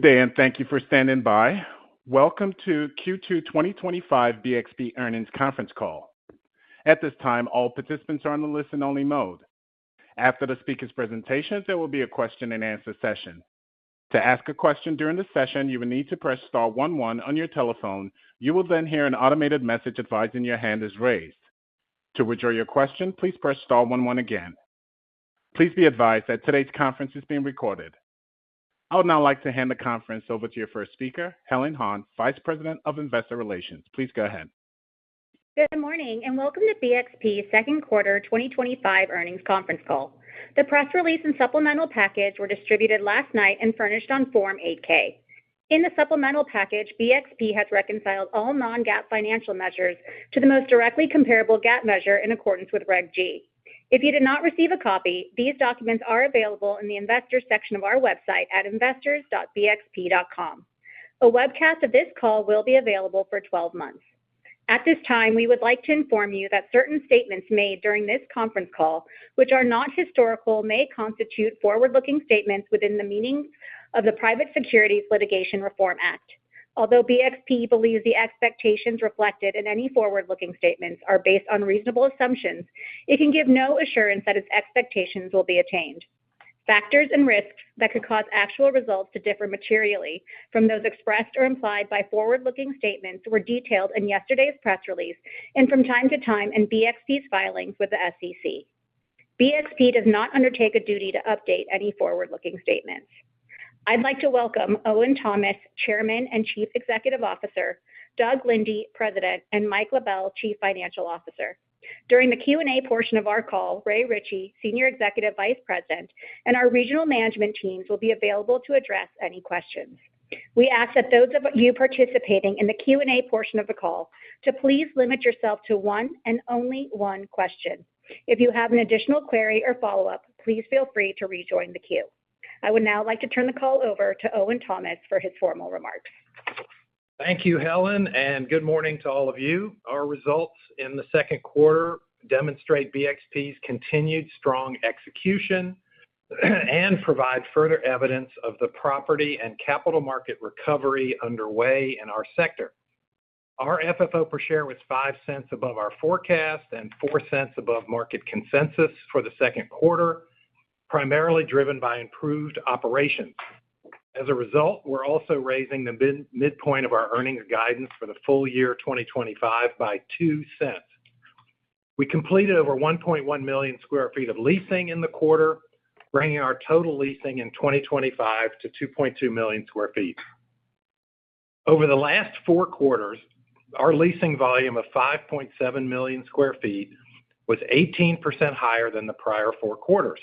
day, and thank you for standing by. Welcome to Q2 2025 BXP Earnings Conference Call. At this time, all participants are on the listen-only mode. After the speaker's presentations, there will be a question-and-answer session. To ask a question during the session, you will need to press star 11 on your telephone. You will then hear an automated message advising your hand is raised. To withdraw your question, please press star 11 again. Please be advised that today's conference is being recorded. I would now like to hand the conference over to your first speaker, Helen Han, Vice President of Investor Relations. Please go ahead. Good morning and welcome to BXP's second quarter 2025 earnings conference call. The press release and supplemental package were distributed last night and furnished on Form 8-K. In the supplemental package, BXP has reconciled all non-GAAP financial measures to the most directly comparable GAAP measure in accordance with Reg G. If you did not receive a copy, these documents are available in the Investors section of our website at investors.bxp.com. A webcast of this call will be available for 12 months. At this time, we would like to inform you that certain statements made during this conference call, which are not historical, may constitute forward-looking statements within the meaning of the Private Securities Litigation Reform Act. Although BXP believes the expectations reflected in any forward-looking statements are based on reasonable assumptions, it can give no assurance that its expectations will be attained. Factors and risks that could cause actual results to differ materially from those expressed or implied by forward-looking statements were detailed in yesterday's press release and from time to time in BXP's filings with the SEC. BXP does not undertake a duty to update any forward-looking statements. I'd like to welcome Owen Thomas, Chairman and Chief Executive Officer, Doug Linde, President, and Mike LaBelle, Chief Financial Officer. During the Q&A portion of our call, Ray Ritchie, Senior Executive Vice President, and our regional management teams will be available to address any questions. We ask that those of you participating in the Q&A portion of the call to please limit yourself to one and only one question. If you have an additional query or follow-up, please feel free to rejoin the queue. I would now like to turn the call over to Owen Thomas for his formal remarks. Thank you, Helen, and good morning to all of you. Our results in the second quarter demonstrate BXP's continued strong execution and provide further evidence of the property and capital market recovery underway in our sector. Our FFO per share was 5 cents above our forecast and 4 cents above market consensus for the second quarter, primarily driven by improved operations. As a result, we're also raising the midpoint of our earnings guidance for the full year 2025 by 2 cents. We completed over 1.1 million square feet of leasing in the quarter, bringing our total leasing in 2025 to 2.2 million square feet. Over the last 4 quarters, our leasing volume of 5.7 million square feet was 18% higher than the prior 4 quarters.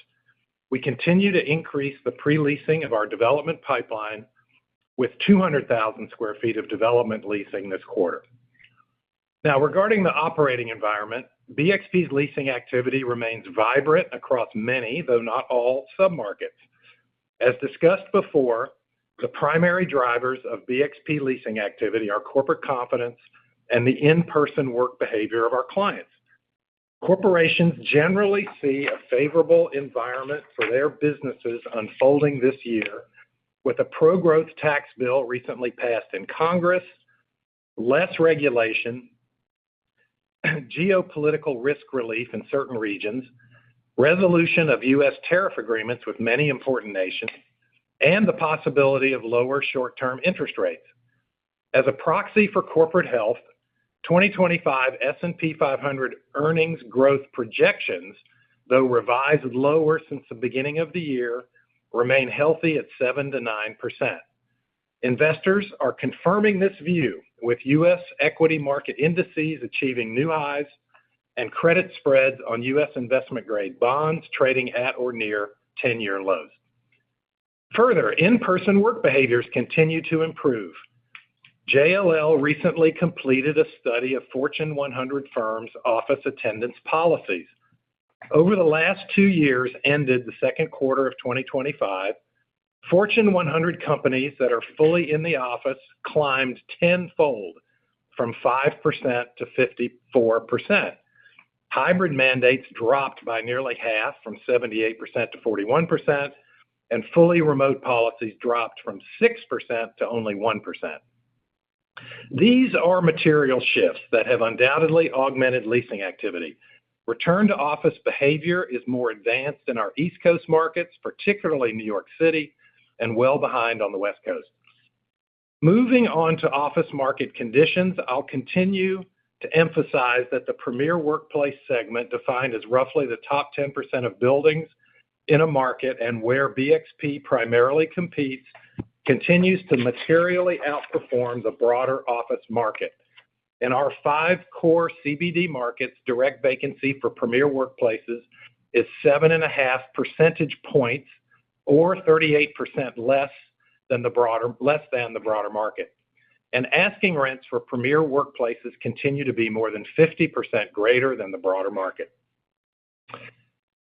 We continue to increase the pre-leasing of our development pipeline with 200,000 square feet of development leasing this quarter. Now, regarding the operating environment, BXP's leasing activity remains vibrant across many, though not all, submarkets. As discussed before, the primary drivers of BXP leasing activity are corporate confidence and the in-person work behavior of our clients. Corporations generally see a favorable environment for their businesses unfolding this year, with a pro-growth tax bill recently passed in Congress, less regulation, geopolitical risk relief in certain regions, resolution of U.S. tariff agreements with many important nations, and the possibility of lower short-term interest rates. As a proxy for corporate health, 2025 S&P 500 earnings growth projections, though revised lower since the beginning of the year, remain healthy at 7 to 9%. Investors are confirming this view, with U.S. equity market indices achieving new highs and credit spreads on U.S. investment-grade bonds trading at or near 10-year lows. Further, in-person work behaviors continue to improve. JLL recently completed a study of Fortune 100 firms' office attendance policies. Over the last 2 years, ended the second quarter of 2025, Fortune 100 companies that are fully in the office climbed tenfold, from 5% to 54%. Hybrid mandates dropped by nearly half, from 78% to 41%, and fully remote policies dropped from 6% to only 1%. These are material shifts that have undoubtedly augmented leasing activity. Return to office behavior is more advanced in our East Coast markets, particularly New York City, and well behind on the West Coast. Moving on to office market conditions, I'll continue to emphasize that the premier workplace segment, defined as roughly the top 10% of buildings in a market and where BXP primarily competes, continues to materially outperform the broader office market. In our 5 core CBD markets, direct vacancy for premier workplaces is 7.5 percentage points, or 38% less than the broader market. And asking rents for premier workplaces continue to be more than 50% greater than the broader market.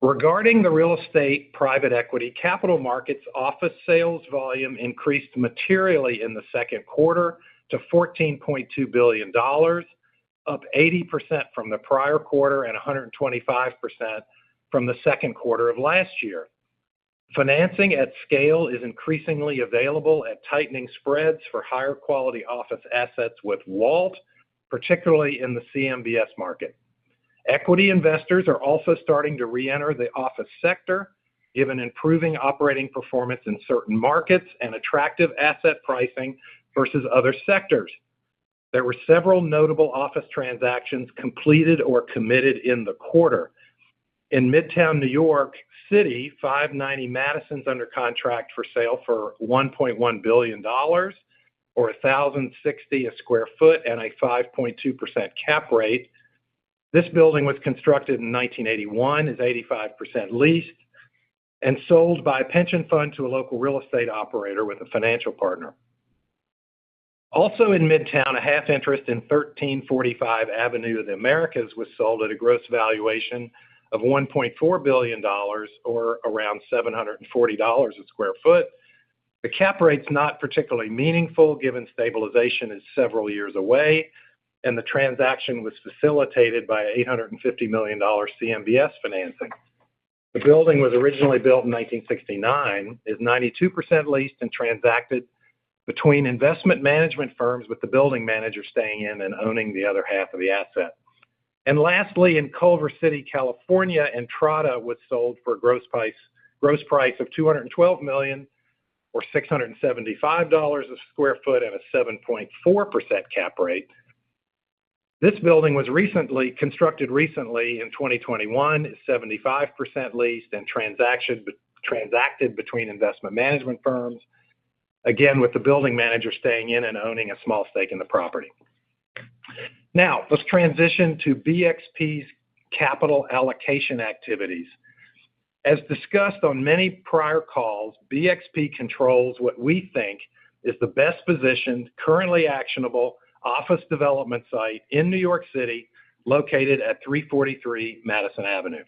Regarding the real estate private equity capital markets, office sales volume increased materially in the second quarter to $14.2 billion, up 80% from the prior quarter and 125% from the second quarter of last year. Financing at scale is increasingly available at tightening spreads for higher quality office assets with WALT, particularly in the CMBS market. Equity investors are also starting to re-enter the office sector, given improving operating performance in certain markets and attractive asset pricing versus other sectors. There were several notable office transactions completed or committed in the quarter. In Midtown New York City, 590 Madison's under contract for sale for $1.1 billion, or $1,060 a square foot and a 5.2% cap rate. This building was constructed in 1981, is 85% leased, and sold by a pension fund to a local real estate operator with a financial partner. Also in Midtown, a half interest in 1345 Avenue of the Americas was sold at a gross valuation of $1.4 billion, or around $740 a square foot. The cap rate's not particularly meaningful given stabilization is several years away, and the transaction was facilitated by an $850 million CMBS financing. The building was originally built in 1969, is 92% leased and transacted between investment management firms, with the building manager staying in and owning the other half of the asset. And lastly, in Culver City, California, Entrada was sold for a gross price of $212 million, or $675 a square foot, and a 7.4% cap rate. This building was constructed recently in 2021, is 75% leased and transacted between investment management firms, again with the building manager staying in and owning a small stake in the property. Now, let's transition to BXP's capital allocation activities. As discussed on many prior calls, BXP controls what we think is the best positioned, currently actionable office development site in New York City, located at 343 Madison Avenue.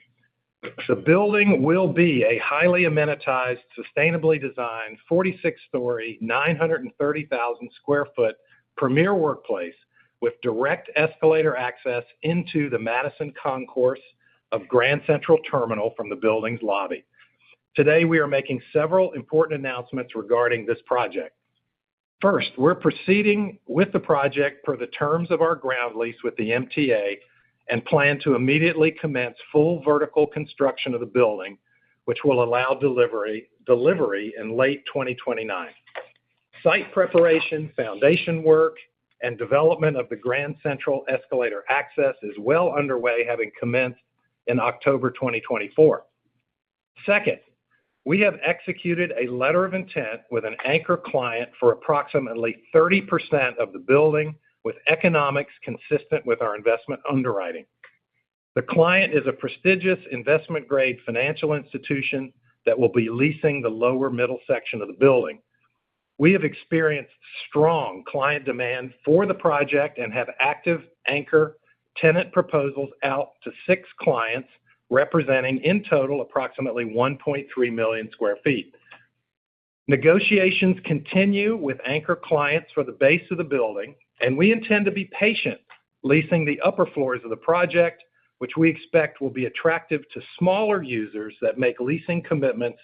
The building will be a highly amenitized, sustainably designed, 46-story, 930,000 square foot premier workplace with direct escalator access into the Madison Concourse of Grand Central Terminal from the building's lobby. Today, we are making several important announcements regarding this project. First, we're proceeding with the project per the terms of our ground lease with the MTA and plan to immediately commence full vertical construction of the building, which will allow delivery in late 2029. Site preparation, foundation work, and development of the Grand Central escalator access is well underway, having commenced in October 2024. Second, we have executed a letter of intent with an anchor client for approximately 30% of the building, with economics consistent with our investment underwriting. The client is a prestigious investment-grade financial institution that will be leasing the lower middle section of the building. We have experienced strong client demand for the project and have active anchor tenant proposals out to 6 clients, representing in total approximately 1.3 million square feet. Negotiations continue with anchor clients for the base of the building, and we intend to be patient leasing the upper floors of the project, which we expect will be attractive to smaller users that make leasing commitments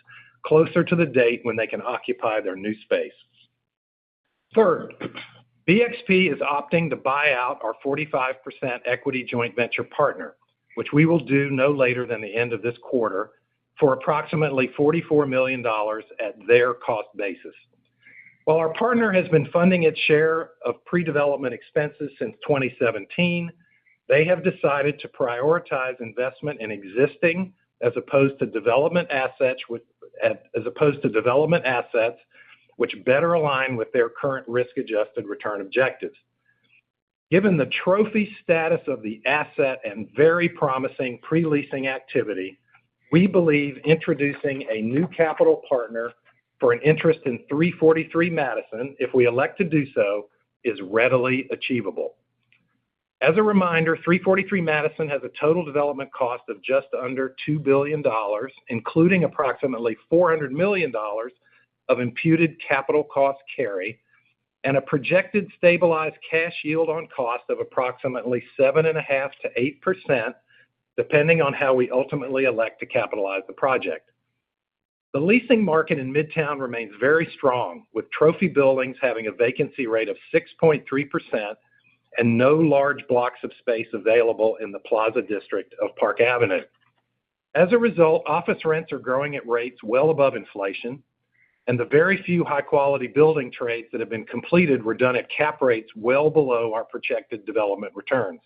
closer to the date when they can occupy their new space. Third, BXP is opting to buy out our 45% equity joint venture partner, which we will do no later than the end of this quarter for approximately $44 million at their cost basis. While our partner has been funding its share of pre-development expenses since 2017, they have decided to prioritize investment in existing as opposed to development assets, which better align with their current risk-adjusted return objectives. Given the trophy status of the asset and very promising pre-leasing activity, we believe introducing a new capital partner for an interest in 343 Madison, if we elect to do so, is readily achievable. As a reminder, 343 Madison has a total development cost of just under $2 billion, including approximately $400 million of imputed capital cost carry, and a projected stabilized cash yield on cost of approximately 7.5% to 8%, depending on how we ultimately elect to capitalize the project. The leasing market in Midtown remains very strong, with trophy buildings having a vacancy rate of 6.3% and no large blocks of space available in the Plaza District of Park Avenue. As a result, office rents are growing at rates well above inflation, and the very few high-quality building trades that have been completed were done at cap rates well below our projected development returns.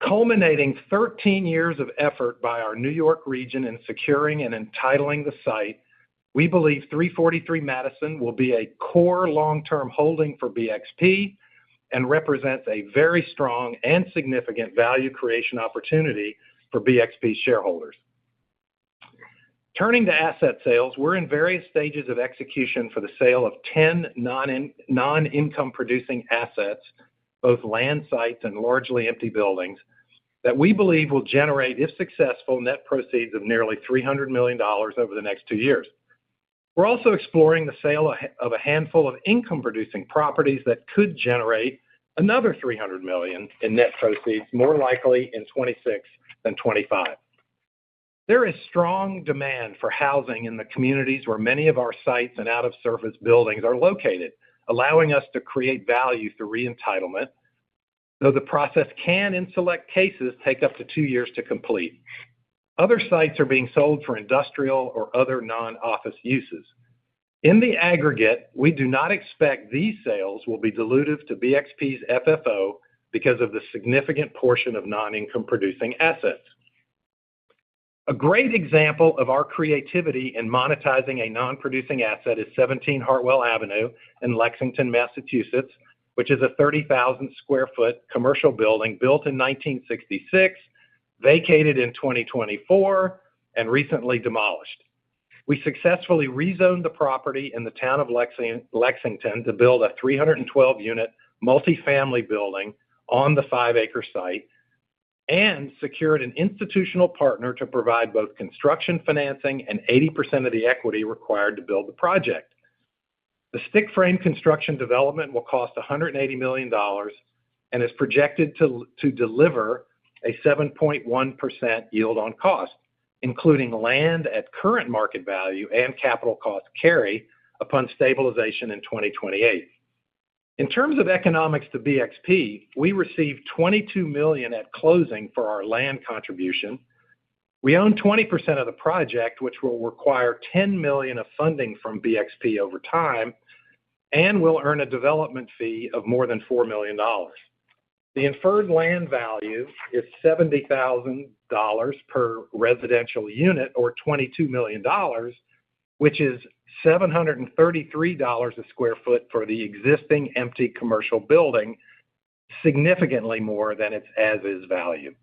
Culminating 13 years of effort by our New York region in securing and entitling the site, we believe 343 Madison will be a core long-term holding for BXP and represents a very strong and significant value creation opportunity for BXP shareholders. Turning to asset sales, we're in various stages of execution for the sale of 10 non-income producing assets, both land sites and largely empty buildings, that we believe will generate, if successful, net proceeds of nearly $300 million over the next 2 years. We're also exploring the sale of a handful of income-producing properties that could generate another $300 million in net proceeds, more likely in 26 than 25. There is strong demand for housing in the communities where many of our sites and out-of-service buildings are located, allowing us to create value through re-entitlement, though the process can, in select cases, take up to 2 years to complete. Other sites are being sold for industrial or other non-office uses. In the aggregate, we do not expect these sales will be dilutive to BXP's FFO because of the significant portion of non-income producing assets. A great example of our creativity in monetizing a non-producing asset is 17 Hartwell Avenue in Lexington, Massachusetts, which is a 30,000 square foot commercial building built in 1966, vacated in 2024, and recently demolished. We successfully rezoned the property in the town of Lexington to build a 312-unit multifamily building on the 5-acre site, and secured an institutional partner to provide both construction financing and 80% of the equity required to build the project. The stick frame construction development will cost $180 million and is projected to deliver a 7.1% yield on cost, including land at current market value and capital cost carry upon stabilization in 2028. In terms of economics to BXP, we received $22 million at closing for our land contribution. We own 20% of the project, which will require $10 million of funding from BXP over time, and will earn a development fee of more than $4 million. The inferred land value is $70,000 per residential unit, or $22 million, which is $733 a square foot for the existing empty commercial building, significantly more than its as-is value.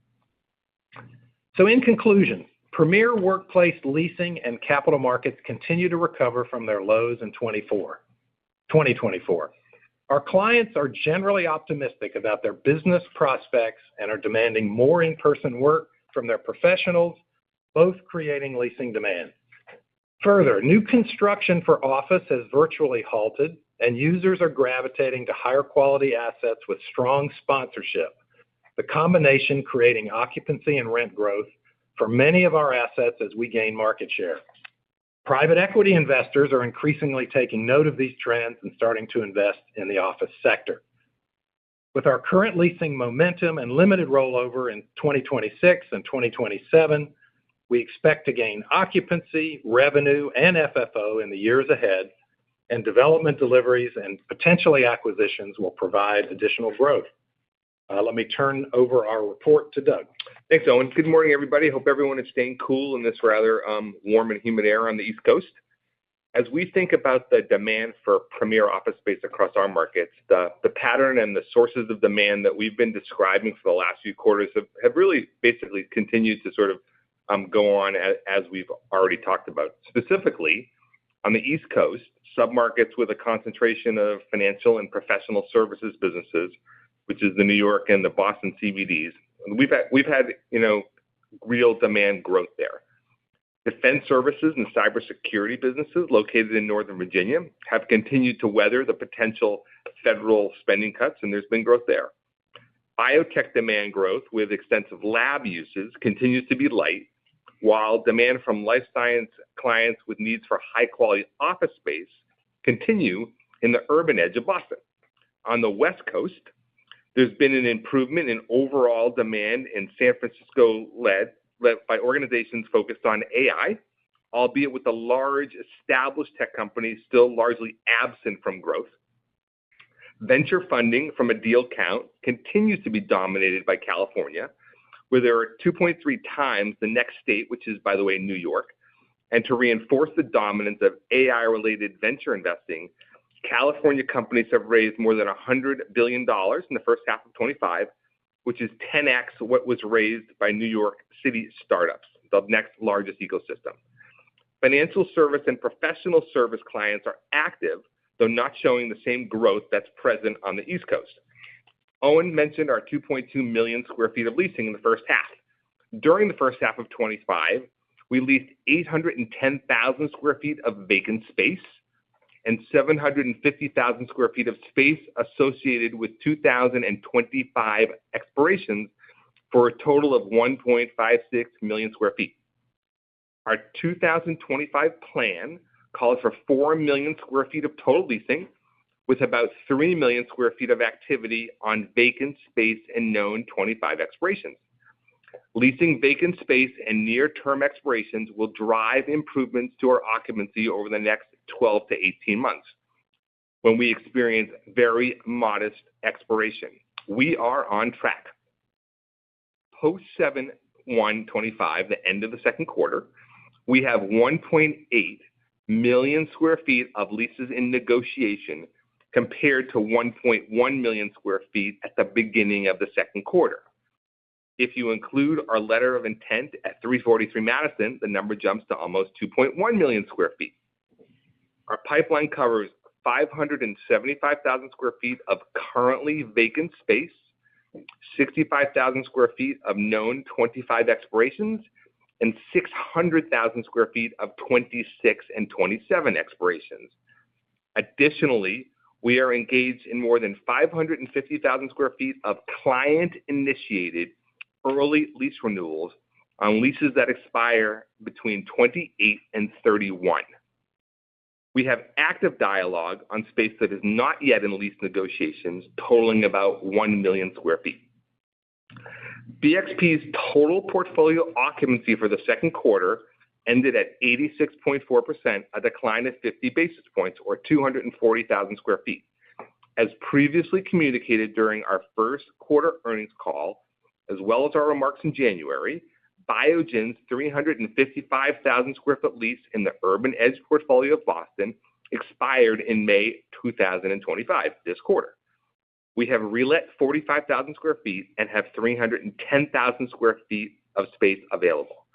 So in conclusion, premier workplace leasing and capital markets continue to recover from their lows in 2024. Our clients are generally optimistic about their business prospects and are demanding more in-person work from their professionals, both creating leasing demand. Further, new construction for office has virtually halted, and users are gravitating to higher quality assets with strong sponsorship, the combination creating occupancy and rent growth for many of our assets as we gain market share. Private equity investors are increasingly taking note of these trends and starting to invest in the office sector. With our current leasing momentum and limited rollover in 2026 and 2027, we expect to gain occupancy, revenue, and FFO in the years ahead, and development deliveries and potentially acquisitions will provide additional growth. Let me turn over our report to Doug. Thanks, Owen. Good morning, everybody. Hope everyone is staying cool in this rather warm and humid air on the East Coast. As we think about the demand for premier office space across our markets, the pattern and the sources of demand that we've been describing for the last few quarters have really basically continued to sort of go on as we've already talked about. Specifically, on the East Coast, submarkets with a concentration of financial and professional services businesses, which is the New York and the Boston CBDs, we've had real demand growth there. Defense services and cybersecurity businesses located in Northern Virginia have continued to weather the potential federal spending cuts, and there's been growth there. Biotech demand growth with extensive lab uses continues to be light, while demand from life science clients with needs for high-quality office space continue in the urban edge of Boston. On the West Coast, there's been an improvement in overall demand in San Francisco led by organizations focused on AI, albeit with the large established tech companies still largely absent from growth. Venture funding from a deal count continues to be dominated by California, where there are 2.3 times the next state, which is, by the way, New York. And to reinforce the dominance of AI-related venture investing, California companies have raised more than $100 billion in the first half of 25, which is 10x what was raised by New York City startups, the next largest ecosystem. Financial service and professional service clients are active, though not showing the same growth that's present on the East Coast. Owen mentioned our 2.2 million square feet of leasing in the first half. During the first half of 25, we leased 810,000 square feet of vacant space and 750,000 square feet of space associated with 2025 expirations for a total of 1.56 million square feet. Our 2025 plan calls for 4 million square feet of total leasing, with about 3 million square feet of activity on vacant space and known 25 expirations. Leasing vacant space and near-term expirations will drive improvements to our occupancy over the next 12 to 18 months, when we experience very modest expiration. We are on track. Post 7/1/25, the end of the second quarter, we have 1.8 million square feet of leases in negotiation compared to 1.1 million square feet at the beginning of the second quarter. If you include our letter of intent at 343 Madison, the number jumps to almost 2.1 million square feet. Our pipeline covers 575,000 square feet of currently vacant space, 65,000 square feet of known 25 expirations, and 600,000 square feet of 26 and 27 expirations. Additionally, we are engaged in more than 550,000 square feet of client-initiated early lease renewals on leases that expire between 28 and 31. We have active dialogue on space that is not yet in lease negotiations, totaling about 1 million square feet. BXP's total portfolio occupancy for the second quarter ended at 86.4%, a decline of 50 basis points or 240,000 square feet. As previously communicated during our first quarter earnings call, as well as our remarks in January, Biogen's 355,000 square foot lease in the Urban Edge portfolio of Boston expired in May 2025, this quarter. We have relet 45,000 square feet and have 310,000 square feet of space available.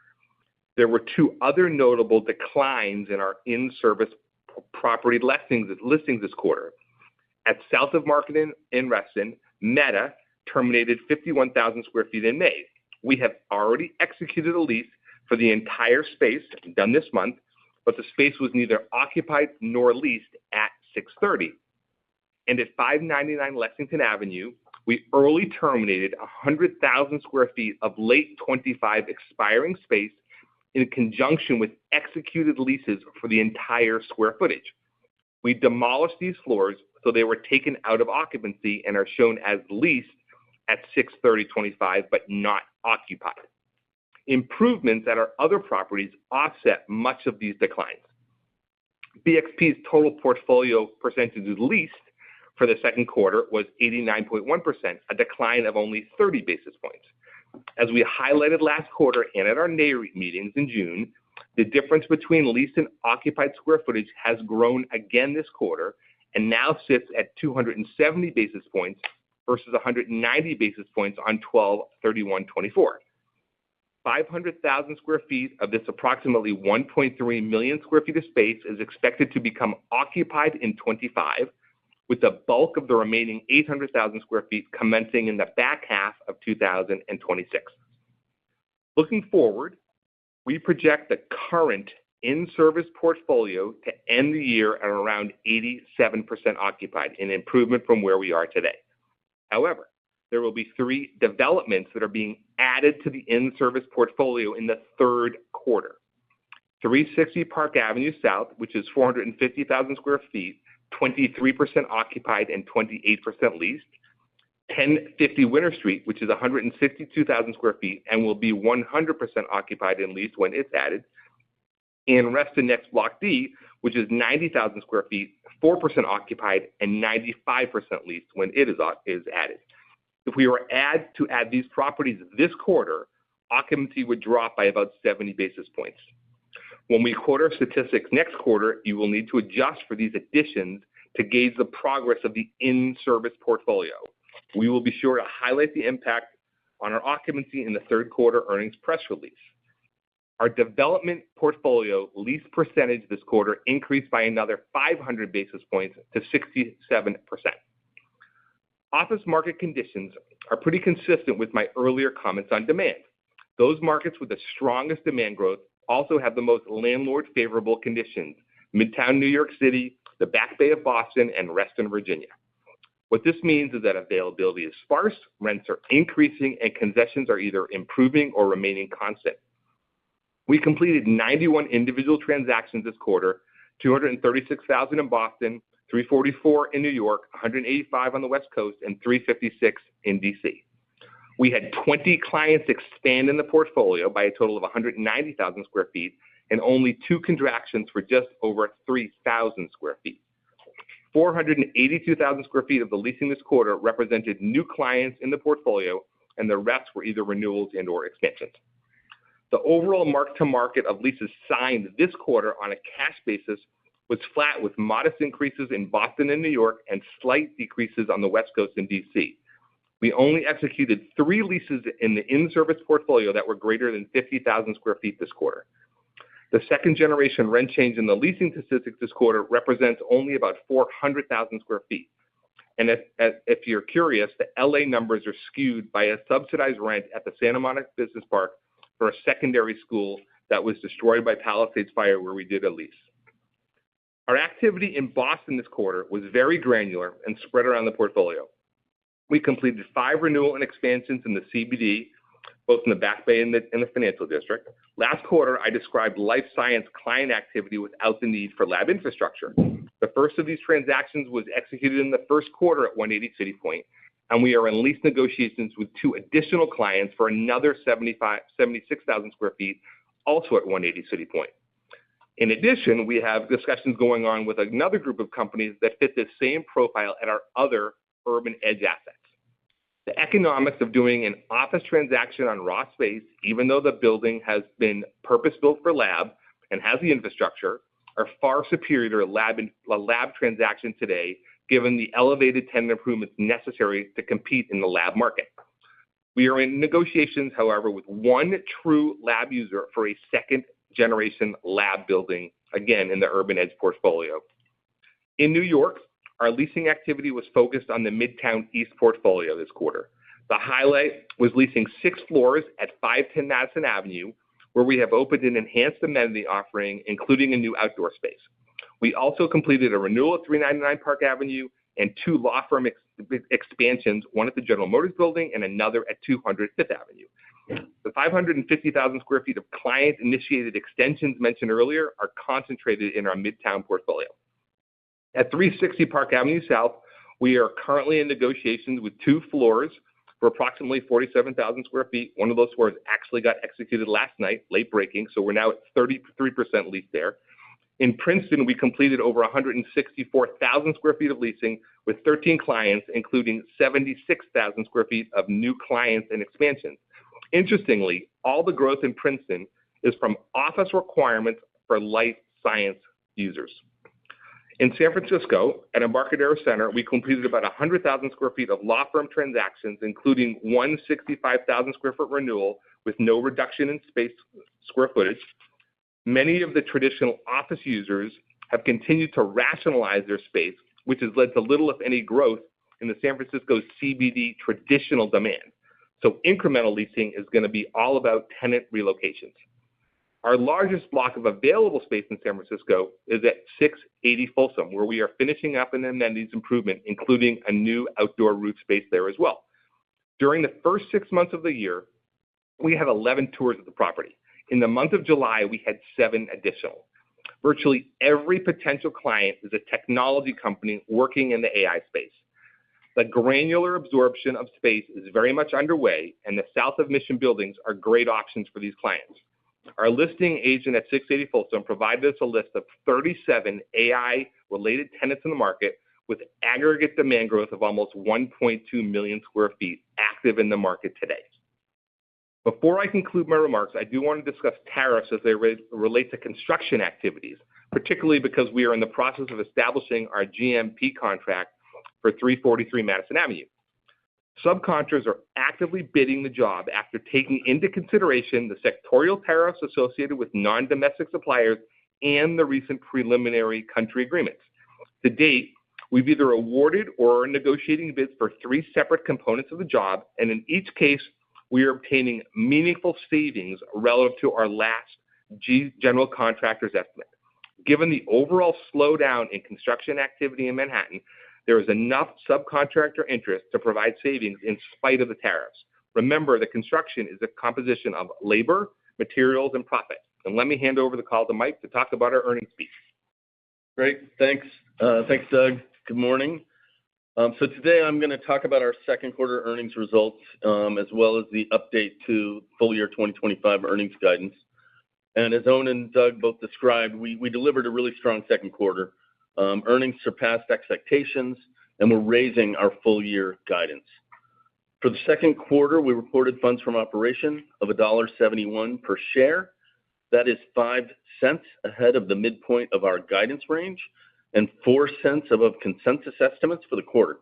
There were two other notable declines in our in-service property listings this quarter. At South of Market in Reston, Meta terminated 51,000 square feet in May. We have already executed a lease for the entire space, done this month, but the space was neither occupied nor leased at 6:30. And at 599 Lexington Avenue, we early terminated 100,000 square feet of late 25 expiring space in conjunction with executed leases for the entire square footage. We demolished these floors so they were taken out of occupancy and are shown as leased at 6/30/25, but not occupied. Improvements at our other properties offset much of these declines. BXP's total portfolio percentage leased for the second quarter was 89.1%, a decline of only 30 basis points. As we highlighted last quarter and at our NAREIT meetings in June, the difference between leased and occupied square footage has grown again this quarter and now sits at 270 basis points versus 190 basis points on 12/31/24. 500,000 square feet of this approximately 1.3 million square feet of space is expected to become occupied in 25, with the bulk of the remaining 800,000 square feet commencing in the back half of 2026. Looking forward, we project the current in-service portfolio to end the year at around 87% occupied, an improvement from where we are today. However, there will be 3 developments that are being added to the in-service portfolio in the third quarter. 360 Park Avenue South, which is 450,000 square feet, 23% occupied and 28% leased. 1050 Winter Street, which is 162,000 square feet and will be 100% occupied and leased when it's added. And Reston Next Block D, which is 90,000 square feet, 4% occupied and 95% leased when it is added. If we were to add these properties this quarter, occupancy would drop by about 70 basis points. When we quote our statistics next quarter, you will need to adjust for these additions to gauge the progress of the in-service portfolio. We will be sure to highlight the impact on our occupancy in the third quarter earnings press release. Our development portfolio lease percentage this quarter increased by another 500 basis points to 67%. Office market conditions are pretty consistent with my earlier comments on demand. Those markets with the strongest demand growth also have the most landlord-favorable conditions: Midtown New York City, the Back Bay of Boston, and Reston, Virginia. What this means is that availability is sparse, rents are increasing, and concessions are either improving or remaining constant. We completed 91 individual transactions this quarter, 236,000 in Boston, 344 in New York, 185 on the West Coast, and 356 in DC. We had 20 clients expand in the portfolio by a total of 190,000 square feet and only 2 contractions for just over 3,000 square feet. 482,000 square feet of the leasing this quarter represented new clients in the portfolio, and the rest were either renewals and or expansions. The overall mark-to-market of leases signed this quarter on a cash basis was flat, with modest increases in Boston and New York and slight decreases on the West Coast and DC. We only executed 3 leases in the in-service portfolio that were greater than 50,000 square feet this quarter. The second-generation rent change in the leasing statistics this quarter represents only about 400,000 square feet. And if you're curious, the LA numbers are skewed by a subsidized rent at the Santa Monica Business Park for a secondary school that was destroyed by Palisades Fire, where we did a lease. Our activity in Boston this quarter was very granular and spread around the portfolio. We completed 5 renewal and expansions in the CBD, both in the Back Bay and the Financial District. Last quarter, I described life science client activity without the need for lab infrastructure. The first of these transactions was executed in the first quarter at 180 City Point, and we are in lease negotiations with 2 additional clients for another 76,000 square feet, also at 180 City Point. In addition, we have discussions going on with another group of companies that fit this same profile at our other urban edge assets. The economics of doing an office transaction on raw space, even though the building has been purpose-built for lab and has the infrastructure, are far superior to a lab transaction today, given the elevated tenant improvements necessary to compete in the lab market. We are in negotiations, however, with 1 true lab user for a second-generation lab building, again in the urban edge portfolio. In New York, our leasing activity was focused on the Midtown East portfolio this quarter. The highlight was leasing 6 floors at 510 Madison Avenue, where we have opened an enhanced amenity offering, including a new outdoor space. We also completed a renewal at 399 Park Avenue and 2 law firm expansions, one at the General Motors building and another at 200 Fifth Avenue. The 550,000 square feet of client-initiated extensions mentioned earlier are concentrated in our Midtown portfolio. At 360 Park Avenue South, we are currently in negotiations with 2 floors for approximately 47,000 square feet. One of those floors actually got executed last night, late breaking, so we're now at 33% leased there. In Princeton, we completed over 164,000 square feet of leasing with 13 clients, including 76,000 square feet of new clients and expansions. Interestingly, all the growth in Princeton is from office requirements for life science users. In San Francisco, at Embarcadero Center, we completed about 100,000 square feet of law firm transactions, including 165,000 square foot renewal with no reduction in space square footage. Many of the traditional office users have continued to rationalize their space, which has led to little, if any, growth in the San Francisco CBD traditional demand. So incremental leasing is going to be all about tenant relocations. Our largest block of available space in San Francisco is at 680 Folsom, where we are finishing up an amenities improvement, including a new outdoor roof space there as well. During the first 6 months of the year, we had 11 tours of the property. In the month of July, we had 7 additional. Virtually every potential client is a technology company working in the AI space. The granular absorption of space is very much underway, and the South of Mission buildings are great options for these clients. Our listing agent at 680 Folsom provided us a list of 37 AI-related tenants in the market with aggregate demand growth of almost 1.2 million square feet active in the market today. Before I conclude my remarks, I do want to discuss tariffs as they relate to construction activities, particularly because we are in the process of establishing our GMP contract for 343 Madison Avenue. Subcontractors are actively bidding the job after taking into consideration the sectorial tariffs associated with non-domestic suppliers and the recent preliminary country agreements. To date, we've either awarded or are negotiating bids for 3 separate components of the job, and in each case, we are obtaining meaningful savings relative to our last general contractor's estimate. Given the overall slowdown in construction activity in Manhattan, there is enough subcontractor interest to provide savings in spite of the tariffs. Remember, the construction is a composition of labor, materials, and profit. And let me hand over the call to Mike to talk about our earnings piece. Great. Thanks. Thanks, Doug. Good morning. So today I'm going to talk about our second quarter earnings results, as well as the update to full year 2025 earnings guidance. And as Owen and Doug both described, we delivered a really strong second quarter. Earnings surpassed expectations, and we're raising our full year guidance. For the second quarter, we reported funds from operation of $1.71 per share. That is 5 cents ahead of the midpoint of our guidance range and 4 cents above consensus estimates for the quarter.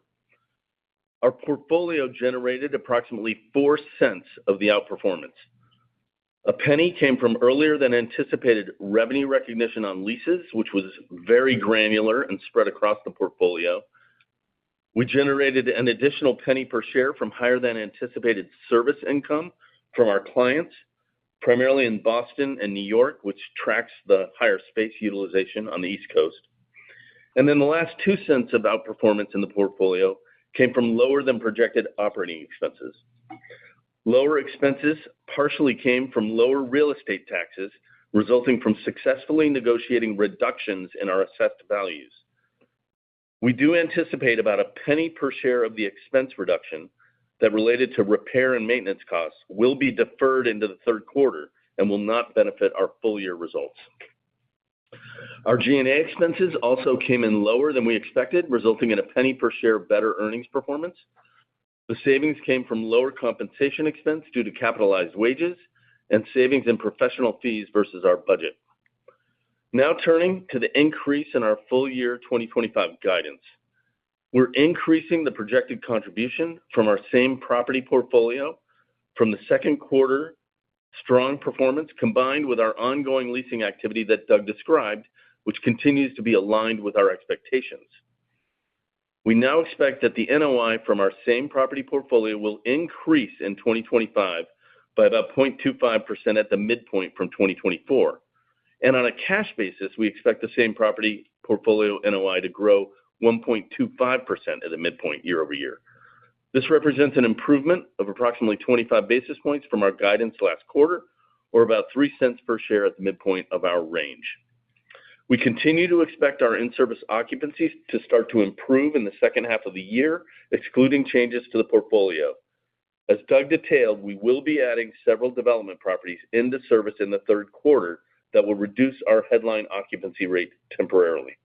Our portfolio generated approximately 4 cents of the outperformance. A penny came from earlier than anticipated revenue recognition on leases, which was very granular and spread across the portfolio. We generated an additional penny per share from higher than anticipated service income from our clients, primarily in Boston and New York, which tracks the higher space utilization on the East Coast. And then the last 2 cents of outperformance in the portfolio came from lower than projected operating expenses. Lower expenses partially came from lower real estate taxes, resulting from successfully negotiating reductions in our assessed values. We do anticipate about a penny per share of the expense reduction that related to repair and maintenance costs will be deferred into the third quarter and will not benefit our full year results. Our G&A expenses also came in lower than we expected, resulting in a penny per share better earnings performance. The savings came from lower compensation expense due to capitalized wages and savings in professional fees versus our budget. Now turning to the increase in our full year 2025 guidance. We're increasing the projected contribution from our same property portfolio from the second quarter strong performance combined with our ongoing leasing activity that Doug described, which continues to be aligned with our expectations. We now expect that the NOI from our same property portfolio will increase in 2025 by about 0.25% at the midpoint from 2024. And on a cash basis, we expect the same property portfolio NOI to grow 1.25% at the midpoint year over year. This represents an improvement of approximately 25 basis points from our guidance last quarter, or about 3 cents per share at the midpoint of our range. We continue to expect our in-service occupancies to start to improve in the second half of the year, excluding changes to the portfolio. As Doug detailed, we will be adding several development properties into service in the third quarter that will reduce our headline occupancy rate temporarily.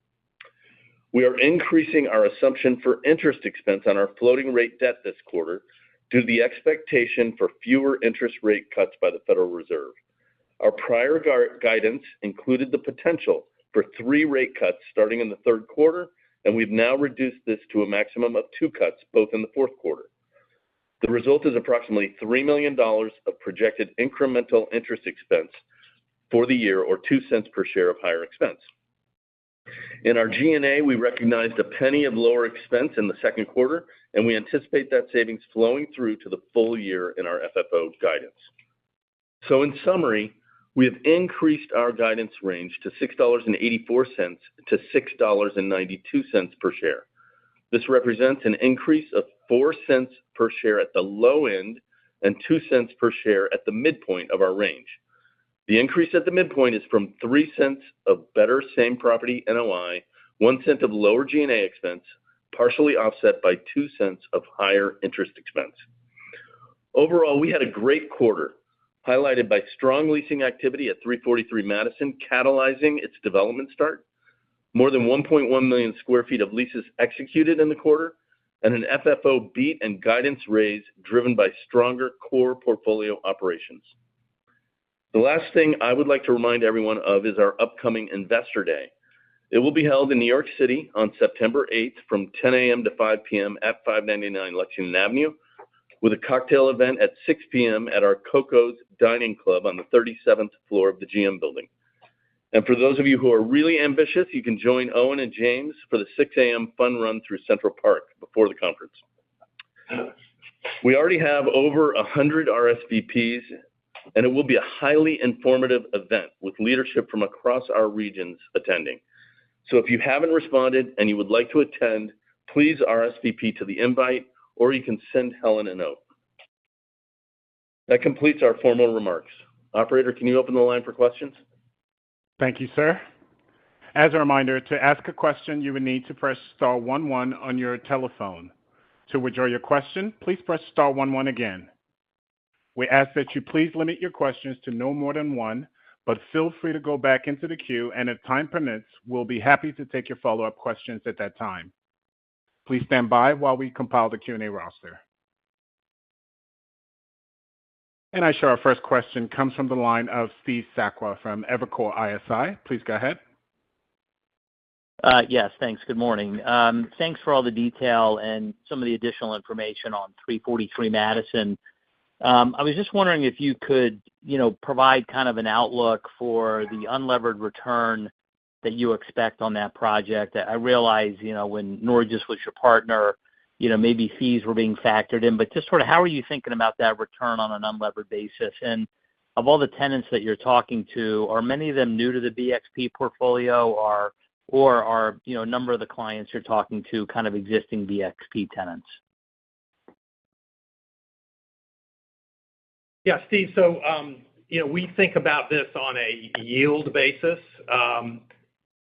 We are increasing our assumption for interest expense on our floating rate debt this quarter due to the expectation for fewer interest rate cuts by the Federal Reserve. Our prior guidance included the potential for 3 rate cuts starting in the third quarter, and we've now reduced this to a maximum of 2 cuts, both in the fourth quarter. The result is approximately $3 million of projected incremental interest expense for the year, or 2 cents per share of higher expense. In our G&A, we recognized a penny of lower expense in the second quarter, and we anticipate that savings flowing through to the full year in our FFO guidance. So in summary, we have increased our guidance range to $6.84 to $6.92 per share. This represents an increase of 4 cents per share at the low end and 2 cents per share at the midpoint of our range. The increase at the midpoint is from 3 cents of better same property NOI, 1 cent of lower G&A expense, partially offset by 2 cents of higher interest expense. Overall, we had a great quarter, highlighted by strong leasing activity at 343 Madison, catalyzing its development start, more than 1.1 million square feet of leases executed in the quarter, and an FFO beat and guidance raise driven by stronger core portfolio operations. The last thing I would like to remind everyone of is our upcoming Investor Day. It will be held in New York City on September 8th from 10 a.m. to 5 p.m. at 599 Lexington Avenue, with a cocktail event at 6 p.m. at our Coco's Dining Club on the 37th floor of the GM building. And for those of you who are really ambitious, you can join Owen and James for the 6 a.m. fun run through Central Park before the conference. We already have over 100 RSVPs, and it will be a highly informative event with leadership from across our regions attending. So if you haven't responded and you would like to attend, please RSVP to the invite, or you can send Helen a note. That completes our formal remarks. Operator, can you open the line for questions? Thank you, sir. As a reminder, to ask a question, you will need to press star 11 on your telephone. To withdraw your question, please press star 11 again. We ask that you please limit your questions to no more than one, but feel free to go back into the queue, and if time permits, we'll be happy to take your follow-up questions at that time. Please stand by while we compile the Q&A roster. And I show our first question comes from the line of Steve Sakwa from Evercore ISI. Please go ahead. Yes, thanks. Good morning. Thanks for all the detail and some of the additional information on 343 Madison. I was just wondering if you could, provide kind of an outlook for the unlevered return that you expect on that project. I realize, when Norges was your partner, maybe fees were being factored in, but just sort of how are you thinking about that return on an unlevered basis? And of all the tenants that you're talking to, are many of them new to the BXP portfolio, or are, a number of the clients you're talking to kind of existing BXP tenants? Yeah, Steve, so, we think about this on a yield basis,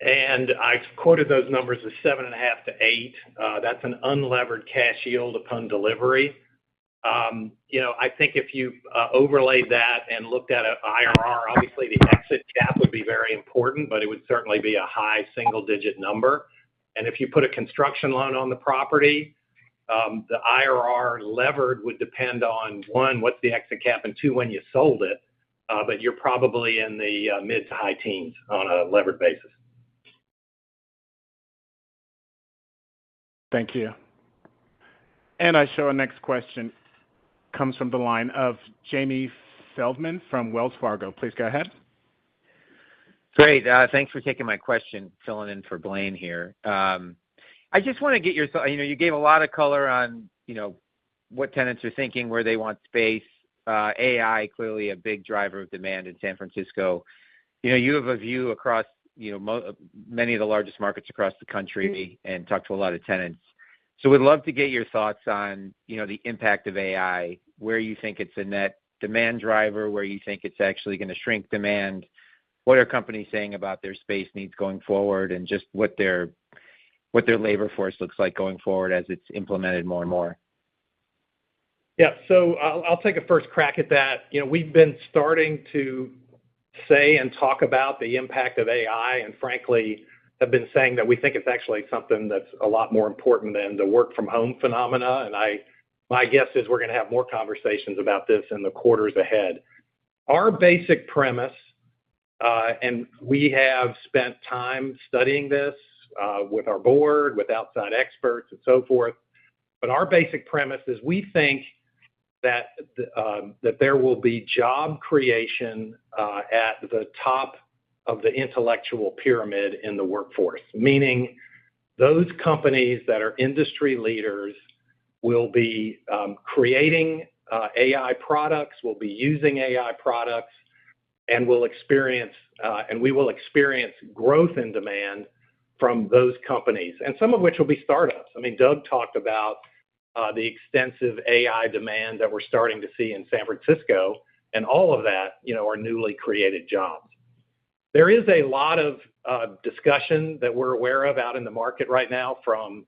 and I quoted those numbers as 7.5 to 8. That's an unlevered cash yield upon delivery. I think if you overlaid that and looked at an IRR, obviously the exit cap would be very important, but it would certainly be a high single-digit number. And if you put a construction loan on the property, the IRR levered would depend on, 1, what's the exit cap, and 2, when you sold it. But you're probably in the mid to high teens on a levered basis. Thank you. And I show our next question comes from the line of Jamie Feldman from Wells Fargo. Please go ahead. Great. Thanks for taking my question, filling in for Blaine here. I just want to get your thought. You gave a lot of color on, what tenants are thinking, where they want space. AI, clearly a big driver of demand in San Francisco. You have a view across, many of the largest markets across the country and talk to a lot of tenants. So we'd love to get your thoughts on, the impact of AI, where you think it's a net demand driver, where you think it's actually going to shrink demand. What are companies saying about their space needs going forward, and just what their labor force looks like going forward as it's implemented more and more? Yeah, so I'll take a first crack at that. We've been starting to say and talk about the impact of AI, and frankly, have been saying that we think it's actually something that's a lot more important than the work from home phenomena. And my guess is we're going to have more conversations about this in the quarters ahead. Our basic premise, and we have spent time studying this with our board, with outside experts, and so forth. But our basic premise is we think that there will be job creation at the top of the intellectual pyramid in the workforce, meaning those companies that are industry leaders will be creating AI products, will be using AI products, and we will experience growth in demand from those companies, and some of which will be startups. I mean, Doug talked about the extensive AI demand that we're starting to see in San Francisco, and all of that, are newly created jobs. There is a lot of discussion that we're aware of out in the market right now from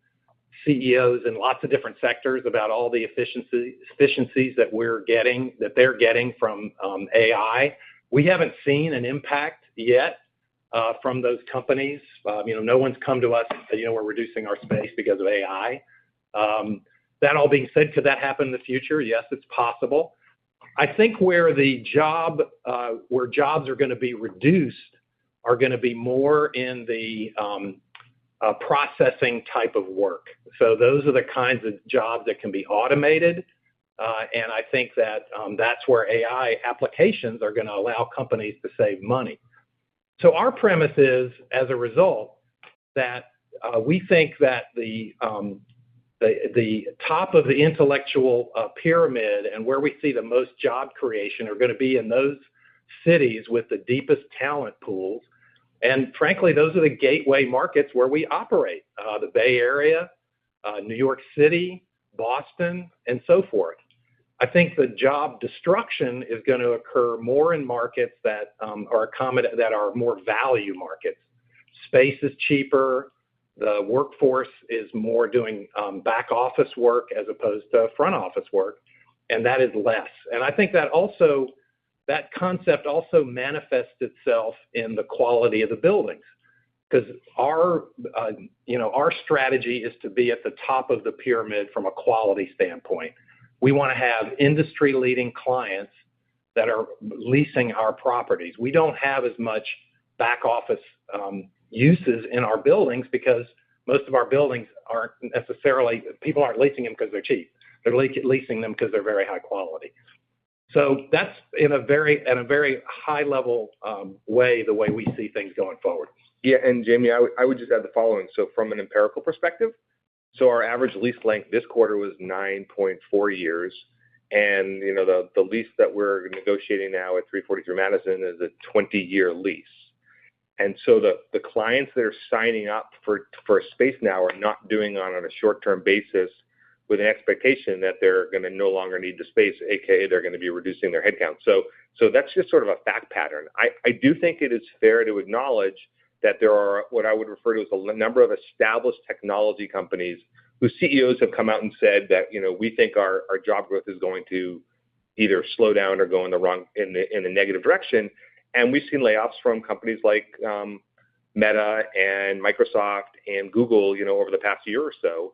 CEOs in lots of different sectors about all the efficiencies that they're getting from AI. We haven't seen an impact yet from those companies. No one's come to us and said, we're reducing our space because of AI. That all being said, could that happen in the future? Yes, it's possible. I think where jobs are going to be reduced are going to be more in the processing type of work. So those are the kinds of jobs that can be automated, and I think that that's where AI applications are going to allow companies to save money. So our premise is, as a result, that we think that the top of the intellectual pyramid and where we see the most job creation are going to be in those cities with the deepest talent pools. And frankly, those are the gateway markets where we operate, the Bay Area, New York City, Boston, and so forth. I think the job destruction is going to occur more in markets that are more value markets. Space is cheaper. The workforce is more doing back office work as opposed to front office work, and that is less. And I think that concept also manifests itself in the quality of the buildings, because our strategy is to be at the top of the pyramid from a quality standpoint. We want to have industry-leading clients that are leasing our properties. We don't have as much back office uses in our buildings because most of our buildings people aren't leasing them because they're cheap. They're leasing them because they're very high quality. So that's in a very high level way, the way we see things going forward. Yeah, and Jamie, I would just add the following. So from an empirical perspective, so our average lease length this quarter was 9.4 years. And, the lease that we're negotiating now at 343 Madison is a 20-year lease. And so the clients that are signing up for a space now are not doing on a short-term basis with an expectation that they're going to no longer need the space, aka they're going to be reducing their headcount. So that's just sort of a fact pattern. I do think it is fair to acknowledge that there are what I would refer to as a number of established technology companies whose CEOs have come out and said that we think our job growth is going to either slow down or go in the negative direction. And we've seen layoffs from companies like Meta and Microsoft and Google, over the past year or so.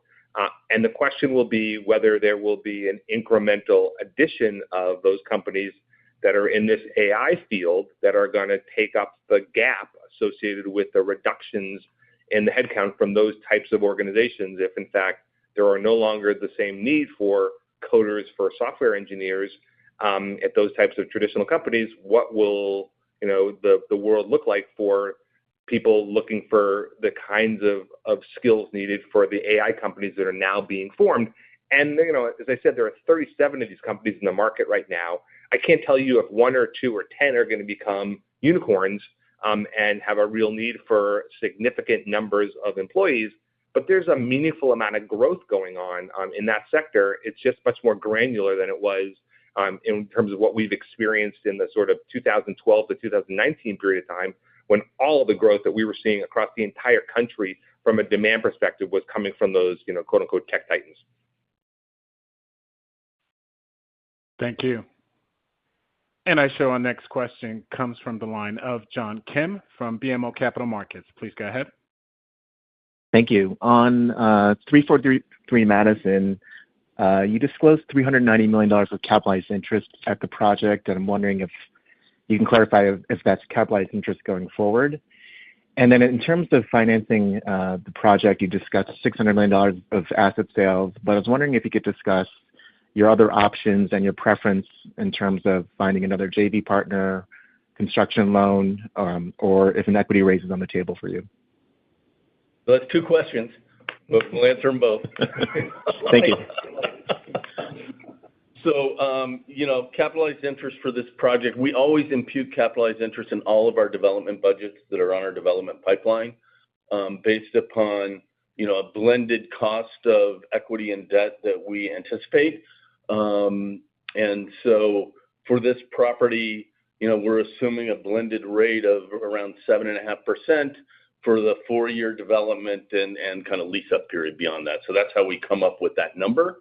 And the question will be whether there will be an incremental addition of those companies that are in this AI field that are going to take up the gap associated with the reductions in the headcount from those types of organizations. If in fact there are no longer the same need for coders, for software engineers at those types of traditional companies, what will the world look like for people looking for the kinds of skills needed for the AI companies that are now being formed? And as I said, there are 37 of these companies in the market right now. I can't tell you if 1 or 2 or 10 are going to become unicorns and have a real need for significant numbers of employees, but there's a meaningful amount of growth going on in that sector. It's just much more granular than it was in terms of what we've experienced in the sort of 2012 to 2019 period of time, when all of the growth that we were seeing across the entire country from a demand perspective was coming from those, quote unquote, tech titans. Thank you. And I show our next question comes from the line of John Kim from BMO Capital Markets. Please go ahead. Thank you. On 343 Madison, you disclosed $390 million of capitalized interest at the project, and I'm wondering if you can clarify if that's capitalized interest going forward. And then in terms of financing the project, you discussed $600 million of asset sales, but I was wondering if you could discuss your other options and your preference in terms of finding another JV partner, construction loan, or if an equity raise is on the table for you. So that's two questions, but we'll answer them both. Thank you. So, capitalized interest for this project, we always impute capitalized interest in all of our development budgets that are on our development pipeline, based upon, a blended cost of equity and debt that we anticipate. And so for this property, we're assuming a blended rate of around 7.5% for the 4-year development and kind of lease-up period beyond that. So that's how we come up with that number.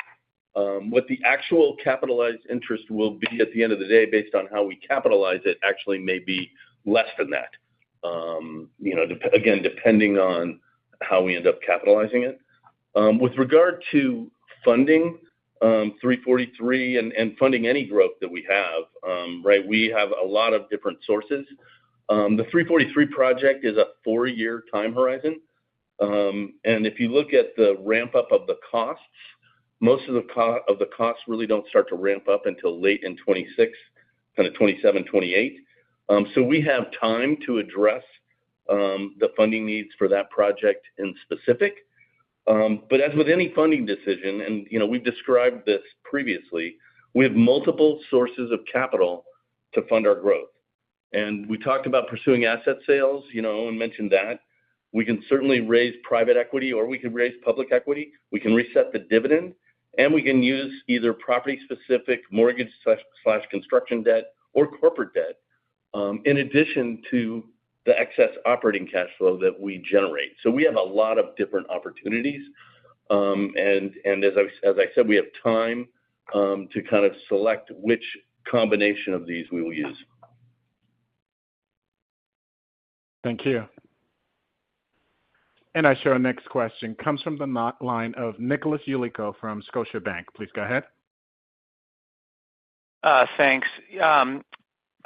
What the actual capitalized interest will be at the end of the day, based on how we capitalize it, actually may be less than that. Again, depending on how we end up capitalizing it. With regard to funding 343 and funding any growth that we have, right, we have a lot of different sources. The 343 project is a 4-year time horizon. And if you look at the ramp up of the costs, most of the costs really don't start to ramp up until late in 26, kind of 27, 28. So we have time to address the funding needs for that project in specific. But as with any funding decision, and we've described this previously, we have multiple sources of capital to fund our growth. And we talked about pursuing asset sales, and mentioned that. We can certainly raise private equity, or we can raise public equity. We can reset the dividend, and we can use either property-specific mortgage/construction debt or corporate debt, in addition to the excess operating cash flow that we generate. So we have a lot of different opportunities. And as I said, we have time to kind of select which combination of these we will use. Thank you. And I show our next question comes from the line of Nicholas Yulico from Scotiabank. Please go ahead. Thanks.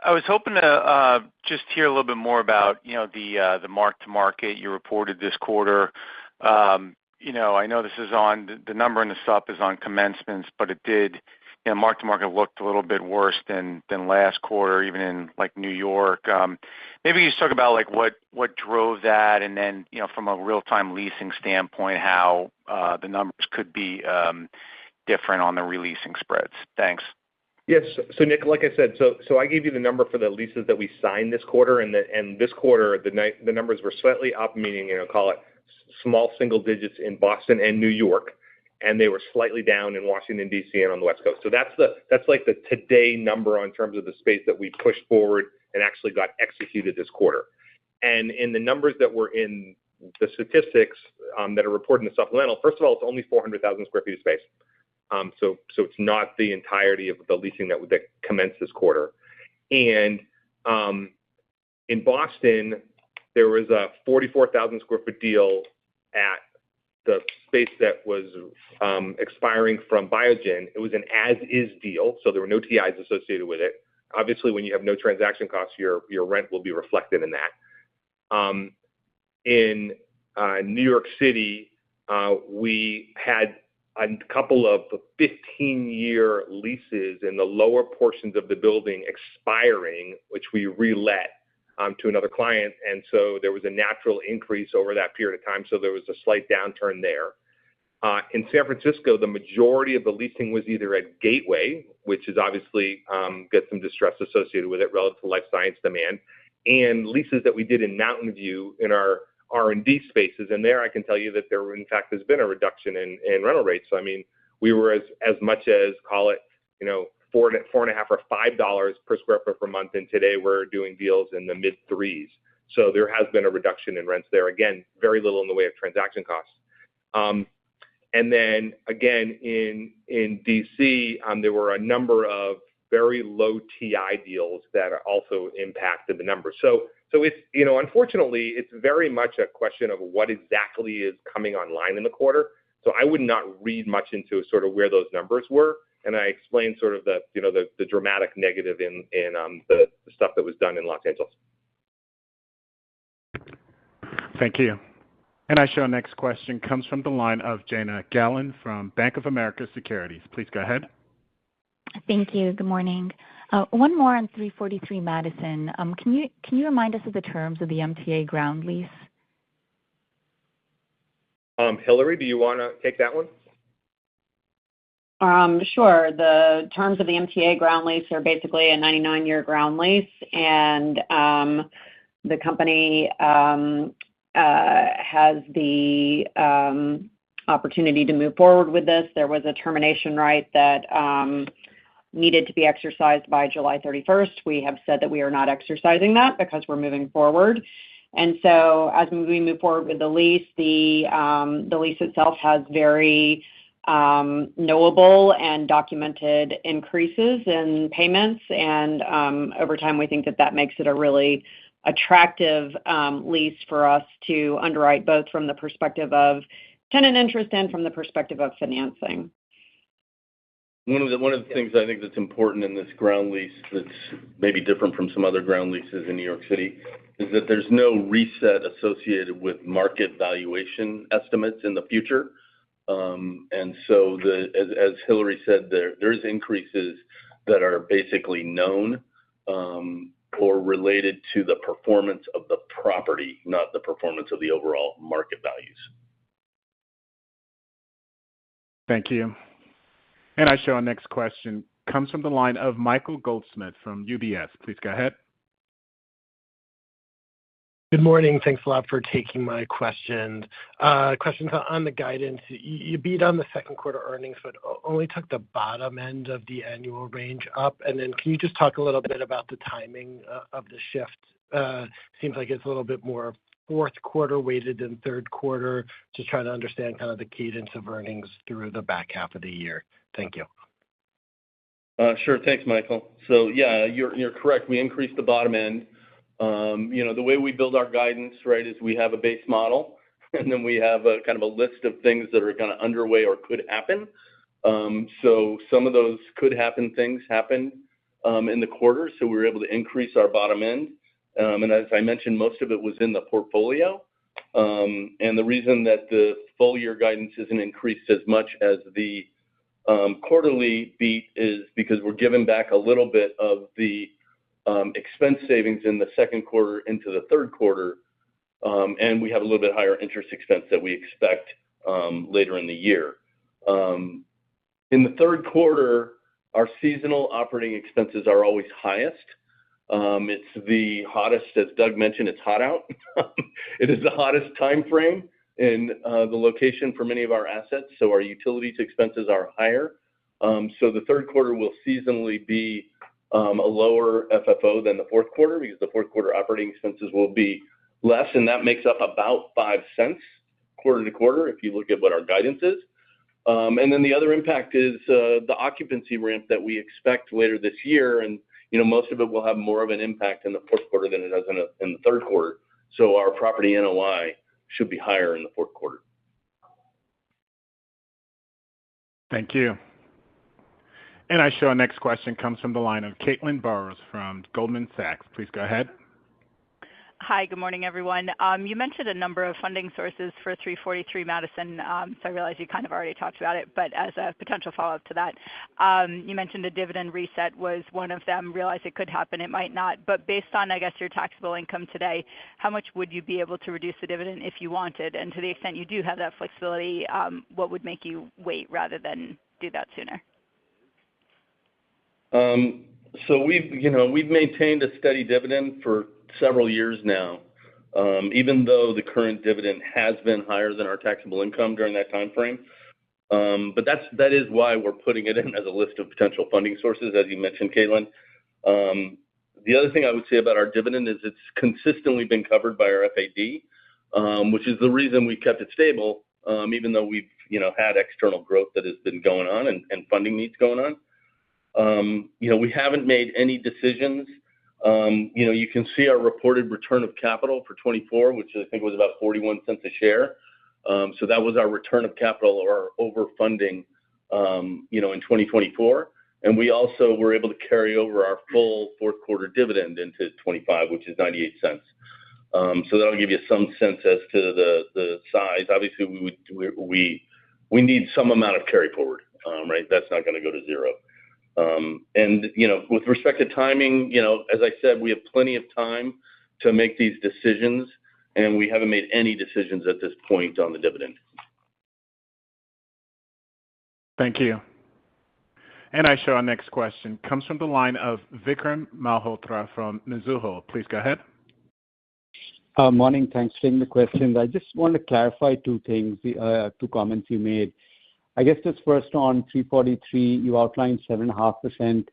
I was hoping to just hear a little bit more about, the mark-to-market you reported this quarter. I know this is on the number in the sup is on commencements, but it did, mark-to-market looked a little bit worse than last quarter, even in like New York. Maybe you just talk about like what drove that, and then from a real-time leasing standpoint, how the numbers could be different on the releasing spreads. Thanks. Yes. So Nick, like I said, so I gave you the number for the leases that we signed this quarter, and this quarter the numbers were slightly up, meaning call it small single digits in Boston and New York, and they were slightly down in Washington D.C. and on the West Coast. So that's like the today number on terms of the space that we pushed forward and actually got executed this quarter. And in the numbers that were in the statistics that are reported in the supplemental, first of all, it's only 400,000 square feet of space. So it's not the entirety of the leasing that commenced this quarter. And in Boston, there was a 44,000 square foot deal at the space that was expiring from Biogen. It was an as-is deal, so there were no TIs associated with it. Obviously, when you have no transaction costs, your rent will be reflected in that. In New York City, we had a couple of 15-year leases in the lower portions of the building expiring, which we relet to another client. And so there was a natural increase over that period of time. So there was a slight downturn there. In San Francisco, the majority of the leasing was either at Gateway, which is obviously got some distress associated with it relative to life science demand, and leases that we did in Mountain View in our R&D spaces. And there I can tell you that there, in fact, has been a reduction in rental rates. So, I mean, we were as much as, call it, $4.50 or $5 per square foot per month. And today we're doing deals in the mid threes. So there has been a reduction in rents there. Again, very little in the way of transaction costs. And then again, in DC, there were a number of very low TI deals that also impacted the numbers. So it's, unfortunately, it's very much a question of what exactly is coming online in the quarter. So I would not read much into sort of where those numbers were. And I explained sort of the dramatic negative in the stuff that was done in Los Angeles. Thank you. And I show our next question comes from the line of Jana Gallen from Bank of America Securities. Please go ahead. Thank you. Good morning. One more on 343 Madison. Can you remind us of the terms of the MTA ground lease? Hillary, do you want to take that one? Sure. The terms of the MTA ground lease are basically a 99-year ground lease, and the company has the opportunity to move forward with this. There was a termination right that needed to be exercised by July 31st. We have said that we are not exercising that because we're moving forward. And so as we move forward with the lease itself has very knowable and documented increases in payments. And over time, we think that makes it a really attractive lease for us to underwrite, both from the perspective of tenant interest and from the perspective of financing. One of the things I think that's important in this ground lease that's maybe different from some other ground leases in New York City is that there's no reset associated with market valuation estimates in the future. And so, as Hillary said, there's increases that are basically known or related to the performance of the property, not the performance of the overall market values. Thank you. And I show our next question comes from the line of Michael Goldsmith from UBS. Please go ahead. Good morning. Thanks a lot for taking my questions. Questions on the guidance. You beat on the second quarter earnings, but only took the bottom end of the annual range up. And then can you just talk a little bit about the timing of the shift? Seems like it's a little bit more fourth quarter weighted than third quarter. Just trying to understand kind of the cadence of earnings through the back half of the year. Thank you. Sure. Thanks, Michael. So yeah, you're correct. We increased the bottom end. The way we build our guidance, right, is we have a base model, and then we have a kind of a list of things that are kind of underway or could happen. So some of those could happen things happened in the quarter, so we were able to increase our bottom end. And as I mentioned, most of it was in the portfolio. And the reason that the full year guidance isn't increased as much as the quarterly beat is because we're giving back a little bit of the expense savings in the second quarter into the third quarter, and we have a little bit higher interest expense that we expect later in the year. In the third quarter, our seasonal operating expenses are always highest. It's the hottest, as Doug mentioned, it's hot out. It is the hottest time frame in the location for many of our assets, so our utilities expenses are higher. So the third quarter will seasonally be a lower FFO than the fourth quarter because the fourth quarter operating expenses will be less, and that makes up about 5 cents quarter to quarter if you look at what our guidance is. And then the other impact is the occupancy ramp that we expect later this year, and most of it will have more of an impact in the fourth quarter than it does in the third quarter. So our property NOI should be higher in the fourth quarter. Thank you. And I show our next question comes from the line of Caitlin Burrows from Goldman Sachs. Please go ahead. Hi, good morning, everyone. You mentioned a number of funding sources for 343 Madison, so I realize you kind of already talked about it, but as a potential follow-up to that, you mentioned a dividend reset was one of them. Realize it could happen, it might not, but based on, I guess, your taxable income today, how much would you be able to reduce the dividend if you wanted? And to the extent you do have that flexibility, what would make you wait rather than do that sooner? So we've maintained a steady dividend for several years now. even though the current dividend has been higher than our taxable income during that time frame. But that is why we're putting it in as a list of potential funding sources, as you mentioned, Caitlin. The other thing I would say about our dividend is it's consistently been covered by our FAD, which is the reason we kept it stable, even though we've had external growth that has been going on and funding needs going on. We haven't made any decisions. You can see our reported return of capital for 24, which I think was about 41 cents a share. So that was our return of capital or overfunding, in 2024. And we also were able to carry over our full fourth quarter dividend into 25, which is 98 cents. So that'll give you some sense as to the size. Obviously, we need some amount of carry forward, right? That's not going to go to zero. And with respect to timing, as I said, we have plenty of time to make these decisions, and we haven't made any decisions at this point on the dividend. Thank you. And I show our next question comes from the line of Vikram Malhotra from Mizuho. Please go ahead. Morning. Thanks for taking the questions. I just want to clarify two things, two comments you made. I guess just first on 343, you outlined 7.5%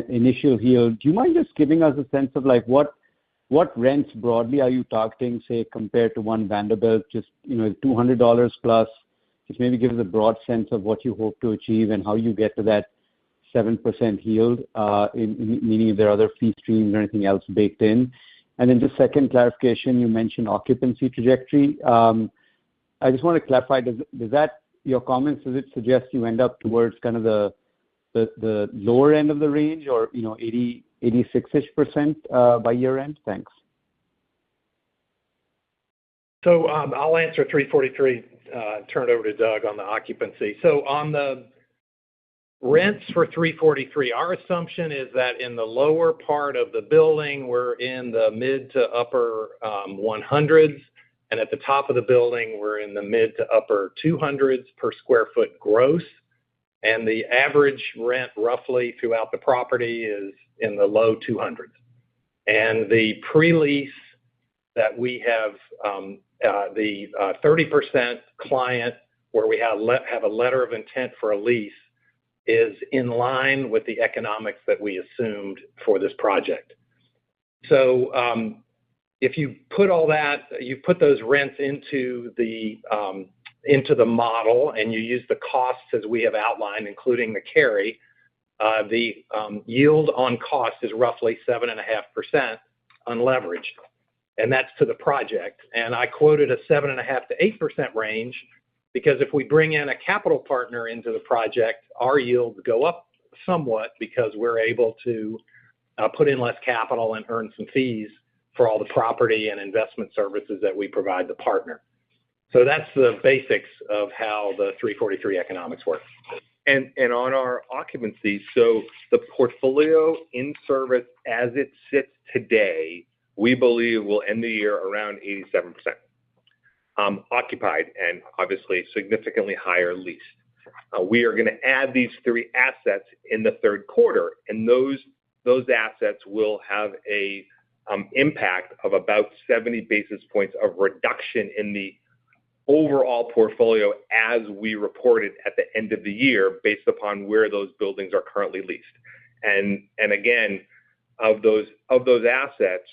initial yield. Do you mind just giving us a sense of what rents broadly are you targeting, say, compared to One Vanderbilt, just $200 plus? Just maybe give us a broad sense of what you hope to achieve and how you get to that 7% yield, meaning if there are other fee streams or anything else baked in. And then just second clarification, you mentioned occupancy trajectory. I just want to clarify, does that your comments, does it suggest you end up towards kind of the lower end of the range or 86-ish% by year end? Thanks. So I'll answer 343, turn it over to Doug on the occupancy. So on the rents for 343, our assumption is that in the lower part of the building, we're in the mid to upper 100s. And at the top of the building, we're in the mid to upper 200s per square foot gross. And the average rent roughly throughout the property is in the low 200s. And the pre-lease that we have, the 30% client where we have a letter of intent for a lease is in line with the economics that we assumed for this project. So if you put all that, you put those rents into the model and you use the costs as we have outlined, including the carry, the yield on cost is roughly 7.5% unleveraged. And that's to the project. And I quoted a 7.5% to 8% range because if we bring in a capital partner into the project, our yields go up somewhat because we're able to put in less capital and earn some fees for all the property and investment services that we provide the partner. So that's the basics of how the 343 economics work. And on our occupancy, so the portfolio in service as it sits today, we believe will end the year around 87%. Occupied and obviously significantly higher leased. We are going to add these three assets in the third quarter, and those assets will have a impact of about 70 basis points of reduction in the overall portfolio as we reported at the end of the year based upon where those buildings are currently leased. And again, of those assets,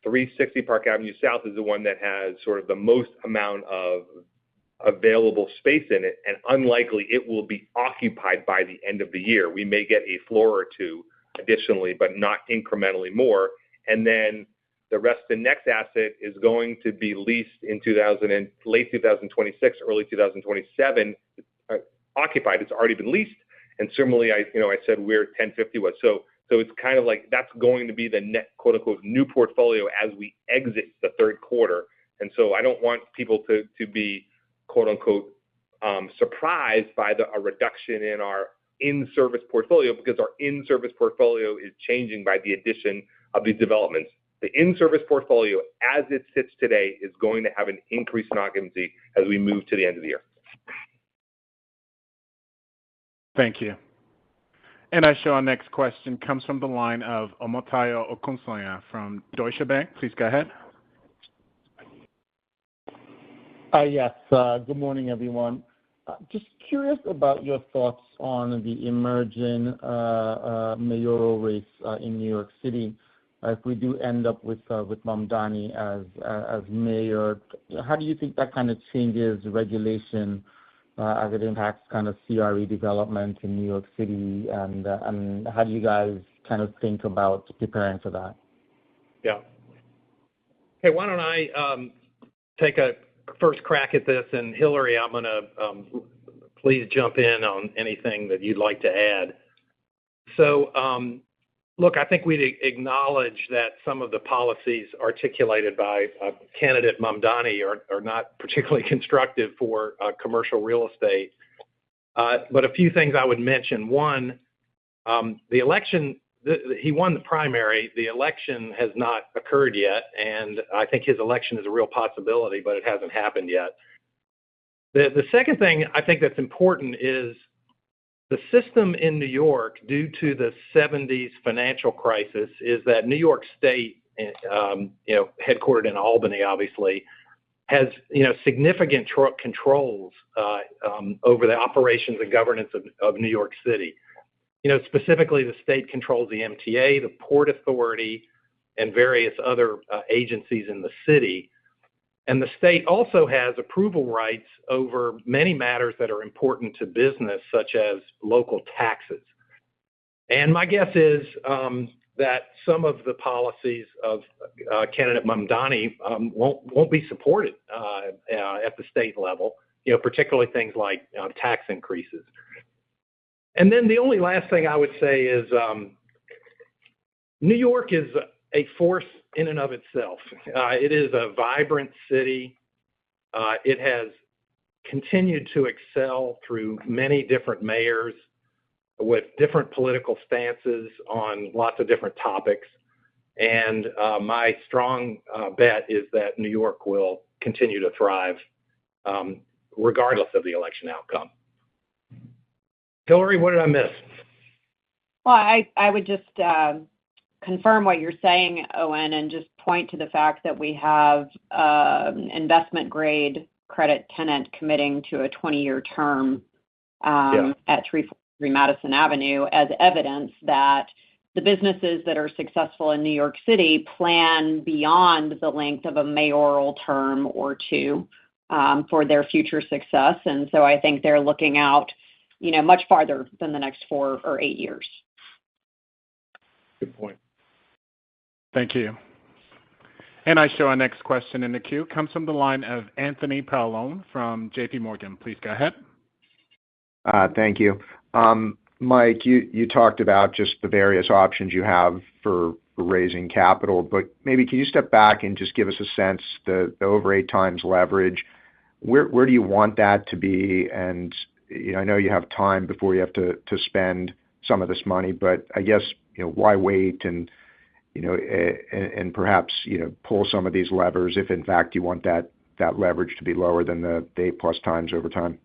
360 Park Avenue South is the one that has sort of the most amount of available space in it, and unlikely it will be occupied by the end of the year. We may get a floor or two additionally, but not incrementally more. And then the rest of the next asset is going to be leased in late 2026, early 2027, occupied. It's already been leased. And similarly, I said where 1050 was. So it's kind of like that's going to be the net, quote unquote, new portfolio as we exit the third quarter. And so I don't want people to be, quote unquote, surprised by a reduction in our in-service portfolio, because our in-service portfolio is changing by the addition of these developments. The in-service portfolio, as it sits today, is going to have an increase in occupancy as we move to the end of the year. Thank you. And I show our next question comes from the line of Omotayo Okusanya from Deutsche Bank. Please go ahead. Yes. Good morning, everyone. Just curious about your thoughts on the emerging mayoral race in New York City. If we do end up with Mamdani as mayor, how do you think that kind of changes regulation as it impacts kind of CRE development in New York City, and how do you guys kind of think about preparing for that? Yeah. Okay, why don't I take a first crack at this, and Hillary, I'm going to please jump in on anything that you'd like to add. So, look, I think we'd acknowledge that some of the policies articulated by candidate Mamdani are not particularly constructive for commercial real estate. But a few things I would mention. One, the election, he won the primary. The election has not occurred yet, and I think his election is a real possibility, but it hasn't happened yet. The second thing I think that's important is the system in New York, due to the 70s financial crisis, is that New York State, headquartered in Albany, obviously, has significant controls over the operations and governance of New York City. Specifically, the state controls the MTA, the Port Authority, and various other agencies in the city. And the state also has approval rights over many matters that are important to business, such as local taxes. And my guess is that some of the policies of candidate Mamdani won't be supported at the state level, particularly things like tax increases. And then the only last thing I would say is New York is a force in and of itself. It is a vibrant city. It has continued to excel through many different mayors with different political stances on lots of different topics. And my strong bet is that New York will continue to thrive regardless of the election outcome. Hillary, what did I miss? Well, I would just confirm what you're saying, Owen, and just point to the fact that we have investment grade credit tenant committing to a 20-year term at 343 Madison Avenue as evidence that the businesses that are successful in New York City plan beyond the length of a mayoral term or two for their future success. And so I think they're looking out, much farther than the next 4 or 8 years. Good point. Thank you. And I show our next question in the queue comes from the line of Anthony Paolone from JP Morgan. Please go ahead. Thank you. Mike, you talked about just the various options you have for raising capital, but maybe can you step back and just give us a sense, the over 8 times leverage, where do you want that to be? And I know you have time before you have to spend some of this money, but I guess why wait and perhaps pull some of these levers if in fact you want that leverage to be lower than the 8+ times over time?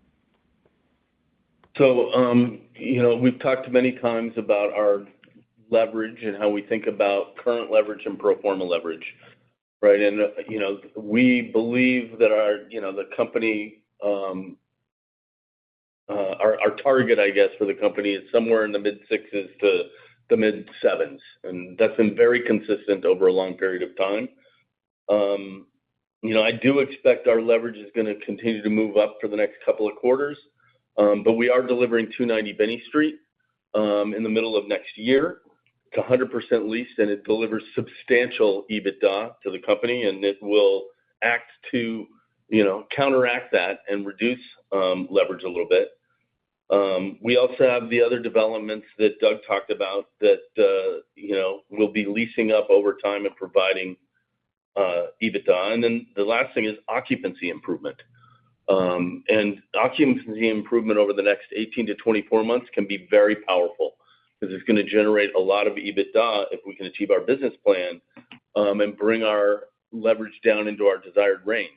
So we've talked many times about our leverage and how we think about current leverage and pro forma leverage, right? And we believe that the company, our target, I guess, for the company is somewhere in the mid-6s to the mid-7s, and that's been very consistent over a long period of time. I do expect our leverage is going to continue to move up for the next couple of quarters, but we are delivering 290 Binney Street in the middle of next year. It's 100% leased, and it delivers substantial EBITDA to the company, and it will act to counteract that and reduce leverage a little bit. We also have the other developments that Doug talked about that will be leasing up over time and providing EBITDA. And then the last thing is occupancy improvement. And occupancy improvement over the next 18 to 24 months can be very powerful because it's going to generate a lot of EBITDA if we can achieve our business plan and bring our leverage down into our desired range.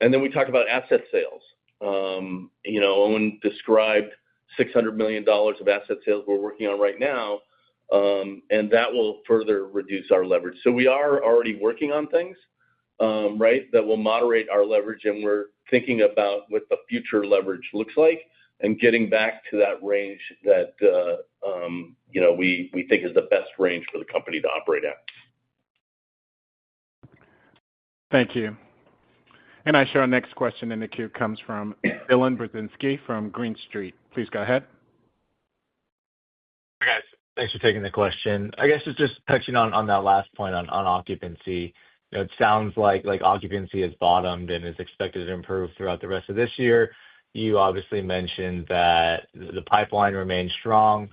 And then we talk about asset sales. Owen described $600 million of asset sales we're working on right now, and that will further reduce our leverage. So we are already working on things, right, that will moderate our leverage, and we're thinking about what the future leverage looks like and getting back to that range that we think is the best range for the company to operate at. Thank you. And I show our next question in the queue comes from Dylan Brzezinski from Green Street. Please go ahead. Hi, guys. Thanks for taking the question. I guess it's just touching on that last point on occupancy. It sounds like occupancy has bottomed and is expected to improve throughout the rest of this year. You obviously mentioned that the pipeline remains strong.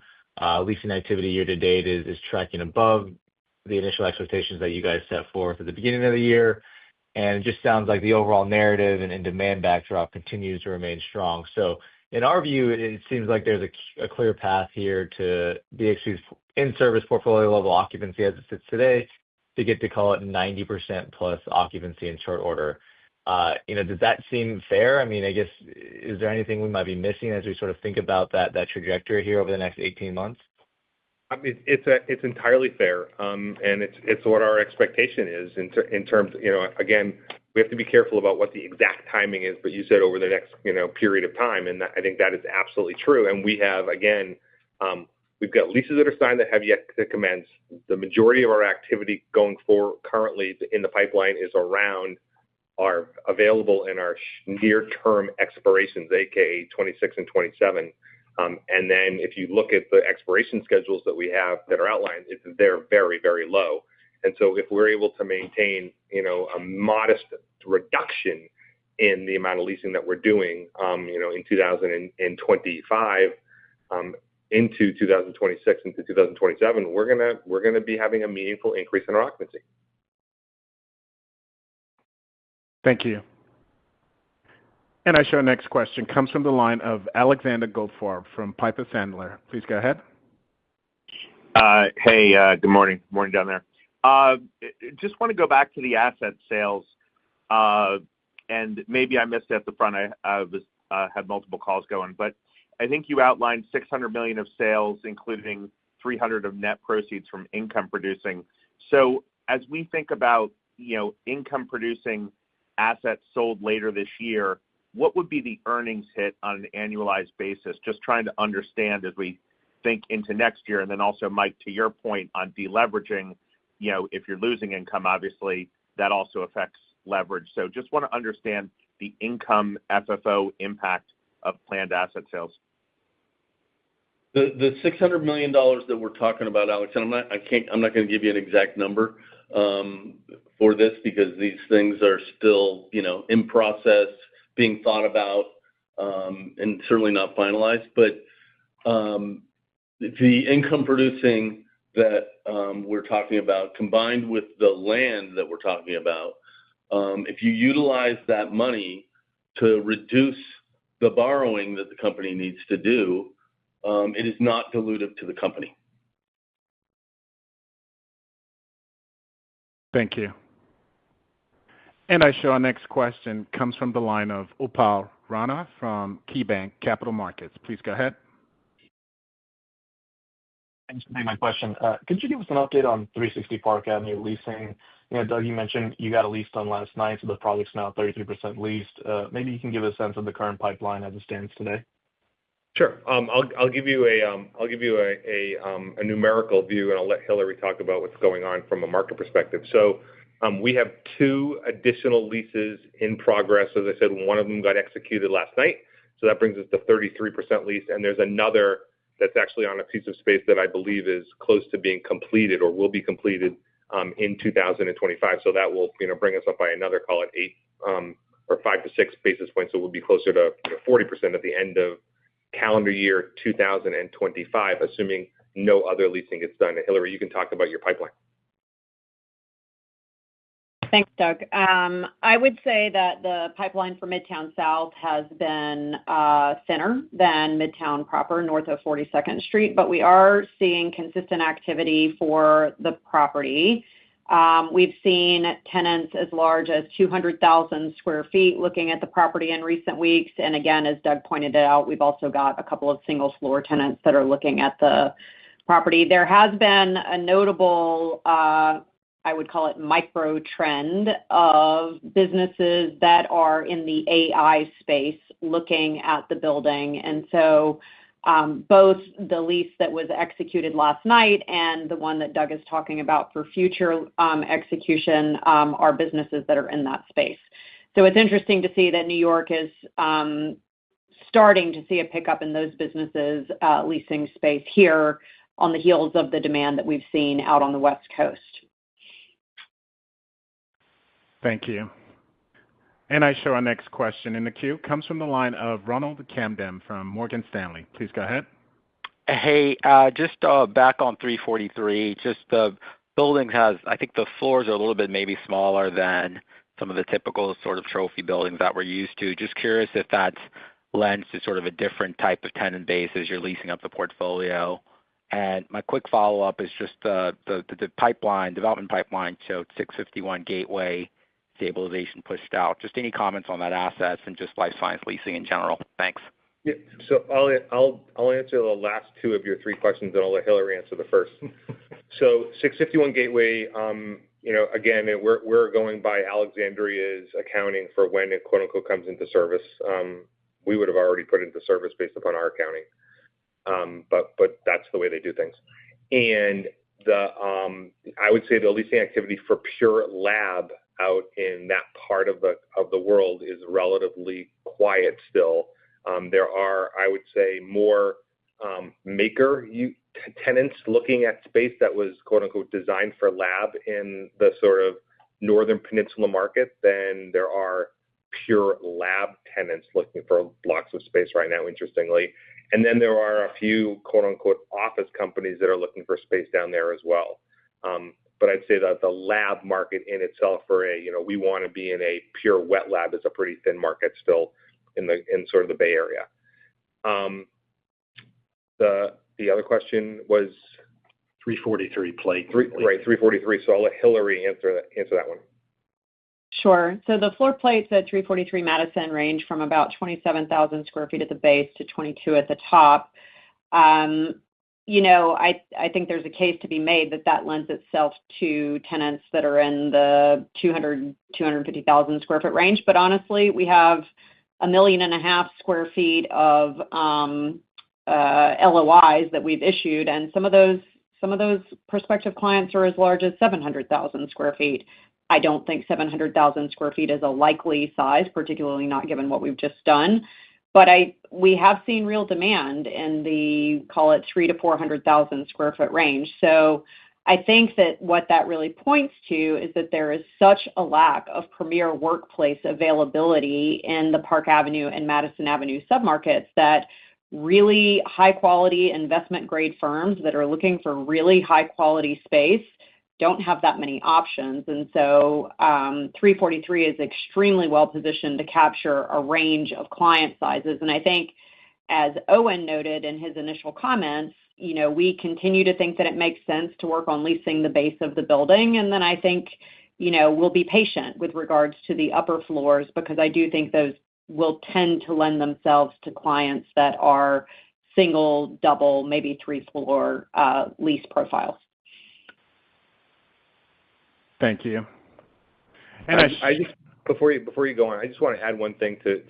Leasing activity year to date is tracking above the initial expectations that you guys set forth at the beginning of the year. And it just sounds like the overall narrative and demand backdrop continues to remain strong. So in our view, it seems like there's a clear path here to BXP's in-service portfolio level occupancy as it sits today to get to call it 90% plus occupancy in short order. Does that seem fair? I mean, I guess, is there anything we might be missing as we sort of think about that trajectory here over the next 18 months? I mean, it's entirely fair, and it's what our expectation is in terms. Again, we have to be careful about what the exact timing is. But you said over the next period of time, and I think that is absolutely true. And we have we've got leases that are signed that have yet to commence. The majority of our activity going forward currently in the pipeline is around our available and our near-term expirations, aka 26 and 27. And then if you look at the expiration schedules that we have that are outlined, they're very, very low. And so if we're able to maintain, a modest reduction in the amount of leasing that we're doing, in 2025, into 2026 into 2027, we're gonna be having a meaningful increase in our occupancy. Thank you. And I show our next question comes from the line of Alexander Goldfarb from Piper Sandler. Please go ahead. Hey, good morning. Morning down there. Just want to go back to the asset sales, and maybe I missed it at the front. I had multiple calls going, but I think you outlined $600 million of sales, including $300 million of net proceeds from income producing. So as we think about, income producing assets sold later this year, what would be the earnings hit on an annualized basis? Just trying to understand as we think into next year. And then also, Mike, to your point on deleveraging, if you're losing income, obviously that also affects leverage. So just want to understand the income FFO impact of planned asset sales. The $600 million that we're talking about, Alex, and I'm not going to give you an exact number for this because these things are still, in process, being thought about, and certainly not finalized. But the income producing that we're talking about, combined with the land that we're talking about, if you utilize that money to reduce the borrowing that the company needs to do, it is not dilutive to the company. Thank you. And I show our next question comes from the line of Upal Rana from KeyBanc Capital Markets. Please go ahead. Thanks for taking my question. Could you give us an update on 360 Park Avenue leasing? Doug, you mentioned you got a lease done last night, so the project's now 33% leased. Maybe you can give a sense of the current pipeline as it stands today. Sure. I'll give you a numerical view, and I'll let Hillary talk about what's going on from a market perspective. So we have 2 additional leases in progress. As I said, one of them got executed last night, so that brings us to 33% leased. And there's another that's actually on a piece of space that I believe is close to being completed or will be completed in 2025. So that will bring us up by another, call it 8 or 5 to 6 basis points. So we'll be closer to 40% at the end of calendar year 2025, assuming no other leasing gets done. And Hillary, you can talk about your pipeline. Thanks, Doug. I would say that the pipeline for Midtown South has been thinner than Midtown proper, north of 42nd Street, but we are seeing consistent activity for the property. We've seen tenants as large as 200,000 square feet looking at the property in recent weeks. And again, as Doug pointed out, we've also got a couple of single floor tenants that are looking at the property. There has been a notable I would call it micro trend of businesses that are in the AI space looking at the building. And so both the lease that was executed last night and the one that Doug is talking about for future execution are businesses that are in that space. So it's interesting to see that New York is starting to see a pickup in those businesses leasing space here on the heels of the demand that we've seen out on the West Coast. Thank you. And I show our next question in the queue comes from the line of Ronald Kamdem from Morgan Stanley. Please go ahead. Hey, just back on 343, just the building has, I think the floors are a little bit maybe smaller than some of the typical sort of trophy buildings that we're used to. Just curious if that's lends to sort of a different type of tenant base as you're leasing up the portfolio. And my quick follow-up is just the development pipeline showed 651 Gateway stabilization pushed out. Just any comments on that assets and just life science leasing in general? Thanks. Yeah. So I'll answer the last two of your three questions, and I'll let Hillary answer the first. So 651 Gateway, again, we're going by Alexandria's accounting for when it quote unquote comes into service. We would have already put it into service based upon our accounting, but that's the way they do things. And I would say the leasing activity for pure lab out in that part of the world is relatively quiet still. There are, I would say, more maker tenants looking at space that was quote unquote designed for lab in the sort of northern peninsula market than there are pure lab tenants looking for blocks of space right now, interestingly. And then there are a few quote unquote office companies that are looking for space down there as well. But I'd say that the lab market in itself for we want to be in a pure wet lab is a pretty thin market still in sort of the Bay Area. The other question was 343 plate. Right, 343. So I'll let Hillary answer that one. Sure. So the floor plates at 343 Madison range from about 27,000 square feet at the base to 22 at the top. I think there's a case to be made that lends itself to tenants that are in the 250,000 square foot range. But honestly, we have 1.5 million square feet of LOIs that we've issued, and some of those prospective clients are as large as 700,000 square feet. I don't think 700,000 square feet is a likely size, particularly not given what we've just done. But we have seen real demand in the, call it 300,000 to 400,000 square foot range. So I think that what that really points to is that there is such a lack of premier workplace availability in the Park Avenue and Madison Avenue submarkets that really high quality investment grade firms that are looking for really high quality space don't have that many options. And so 343 is extremely well positioned to capture a range of client sizes. And I think, as Owen noted in his initial comments, we continue to think that it makes sense to work on leasing the base of the building. And then I think, we'll be patient with regards to the upper floors, because I do think those will tend to lend themselves to clients that are single, double, maybe 3-floor lease profiles. Thank you. And I just before you go on, I just want to add one thing to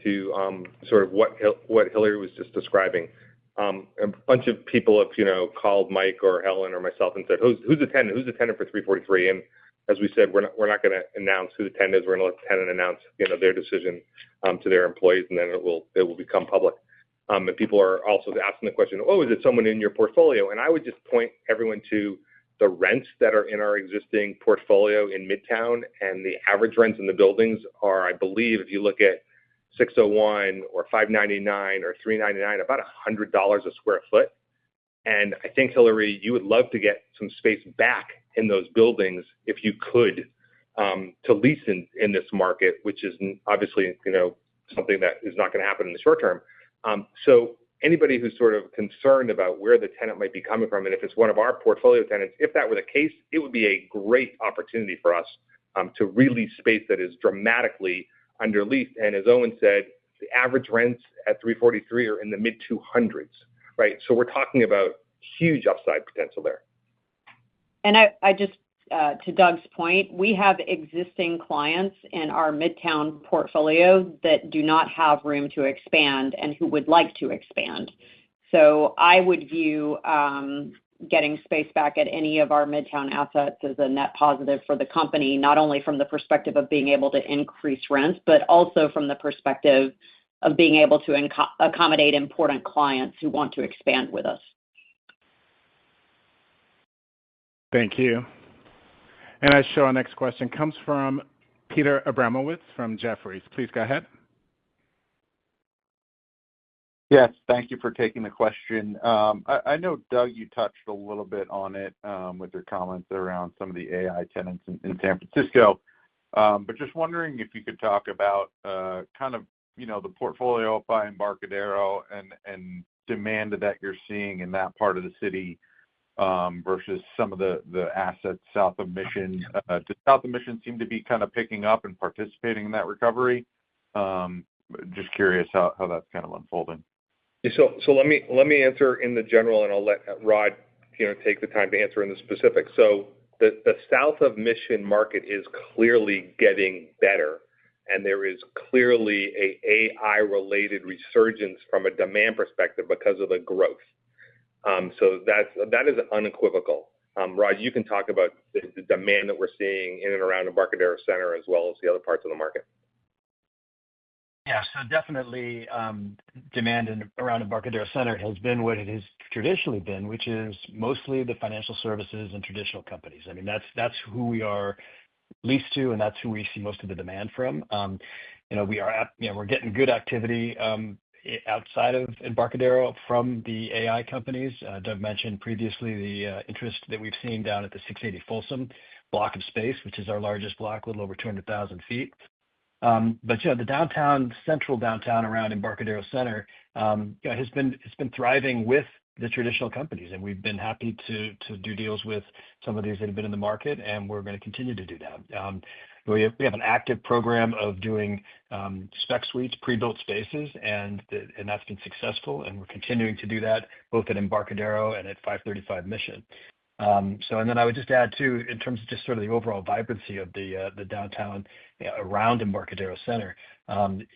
sort of what Hillary was just describing. A bunch of people have called Mike or Helen or myself and said, "Who's the tenant? Who's the tenant for 343?" And as we said, we're not going to announce who the tenant is. We're going to let the tenant announce their decision to their employees, and then it will become public. And people are also asking the question, "Oh, is it someone in your portfolio?" And I would just point everyone to the rents that are in our existing portfolio in Midtown, and the average rents in the buildings are, I believe, if you look at 601 or 599 or 399, about $100 a square foot. And I think, Hillary, you would love to get some space back in those buildings if you could, to lease in this market, which is obviously something that is not going to happen in the short term. So anybody who's sort of concerned about where the tenant might be coming from, and if it's one of our portfolio tenants, if that were the case, it would be a great opportunity for us to release space that is dramatically underleased. And as Owen said, the average rents at 343 are in the mid-200s, right? So we're talking about huge upside potential there. And I just to Doug's point, we have existing clients in our Midtown portfolio that do not have room to expand and who would like to expand. So I would view getting space back at any of our Midtown assets as a net positive for the company, not only from the perspective of being able to increase rents, but also from the perspective of being able to accommodate important clients who want to expand with us. Thank you. And I show our next question comes from Peter Abramowitz from Jefferies. Please go ahead. Yes, thank you for taking the question. I know, Doug, you touched a little bit on it with your comments around some of the AI tenants in San Francisco, but just wondering if you could talk about kind of, the portfolio up by Embarcadero and demand that you're seeing in that part of the city versus some of the assets south of Mission. Does south of Mission seem to be kind of picking up and participating in that recovery? Just curious how that's kind of unfolding. So let me answer in the general, and I'll let Rod take the time to answer in the specifics. So the south of Mission market is clearly getting better, and there is clearly a AI-related resurgence from a demand perspective because of the growth. So that is unequivocal. Rod, you can talk about the demand that we're seeing in and around Embarcadero Center as well as the other parts of the market. Yeah, so definitely demand around Embarcadero Center has been what it has traditionally been, which is mostly the financial services and traditional companies. I mean, that's who we are leased to, and that's who we see most of the demand from. We're getting good activity outside of Embarcadero from the AI companies. Doug mentioned previously the interest that we've seen down at the 680 Folsom block of space, which is our largest block, a little over 200,000 feet. But the central downtown around Embarcadero Center has been thriving with the traditional companies, and we've been happy to do deals with some of these that have been in the market, and we're going to continue to do that. We have an active program of doing spec suites, pre-built spaces, and that's been successful, and we're continuing to do that both at Embarcadero and at 535 Mission. And then I would just add, too, in terms of just sort of the overall vibrancy of the downtown around Embarcadero Center,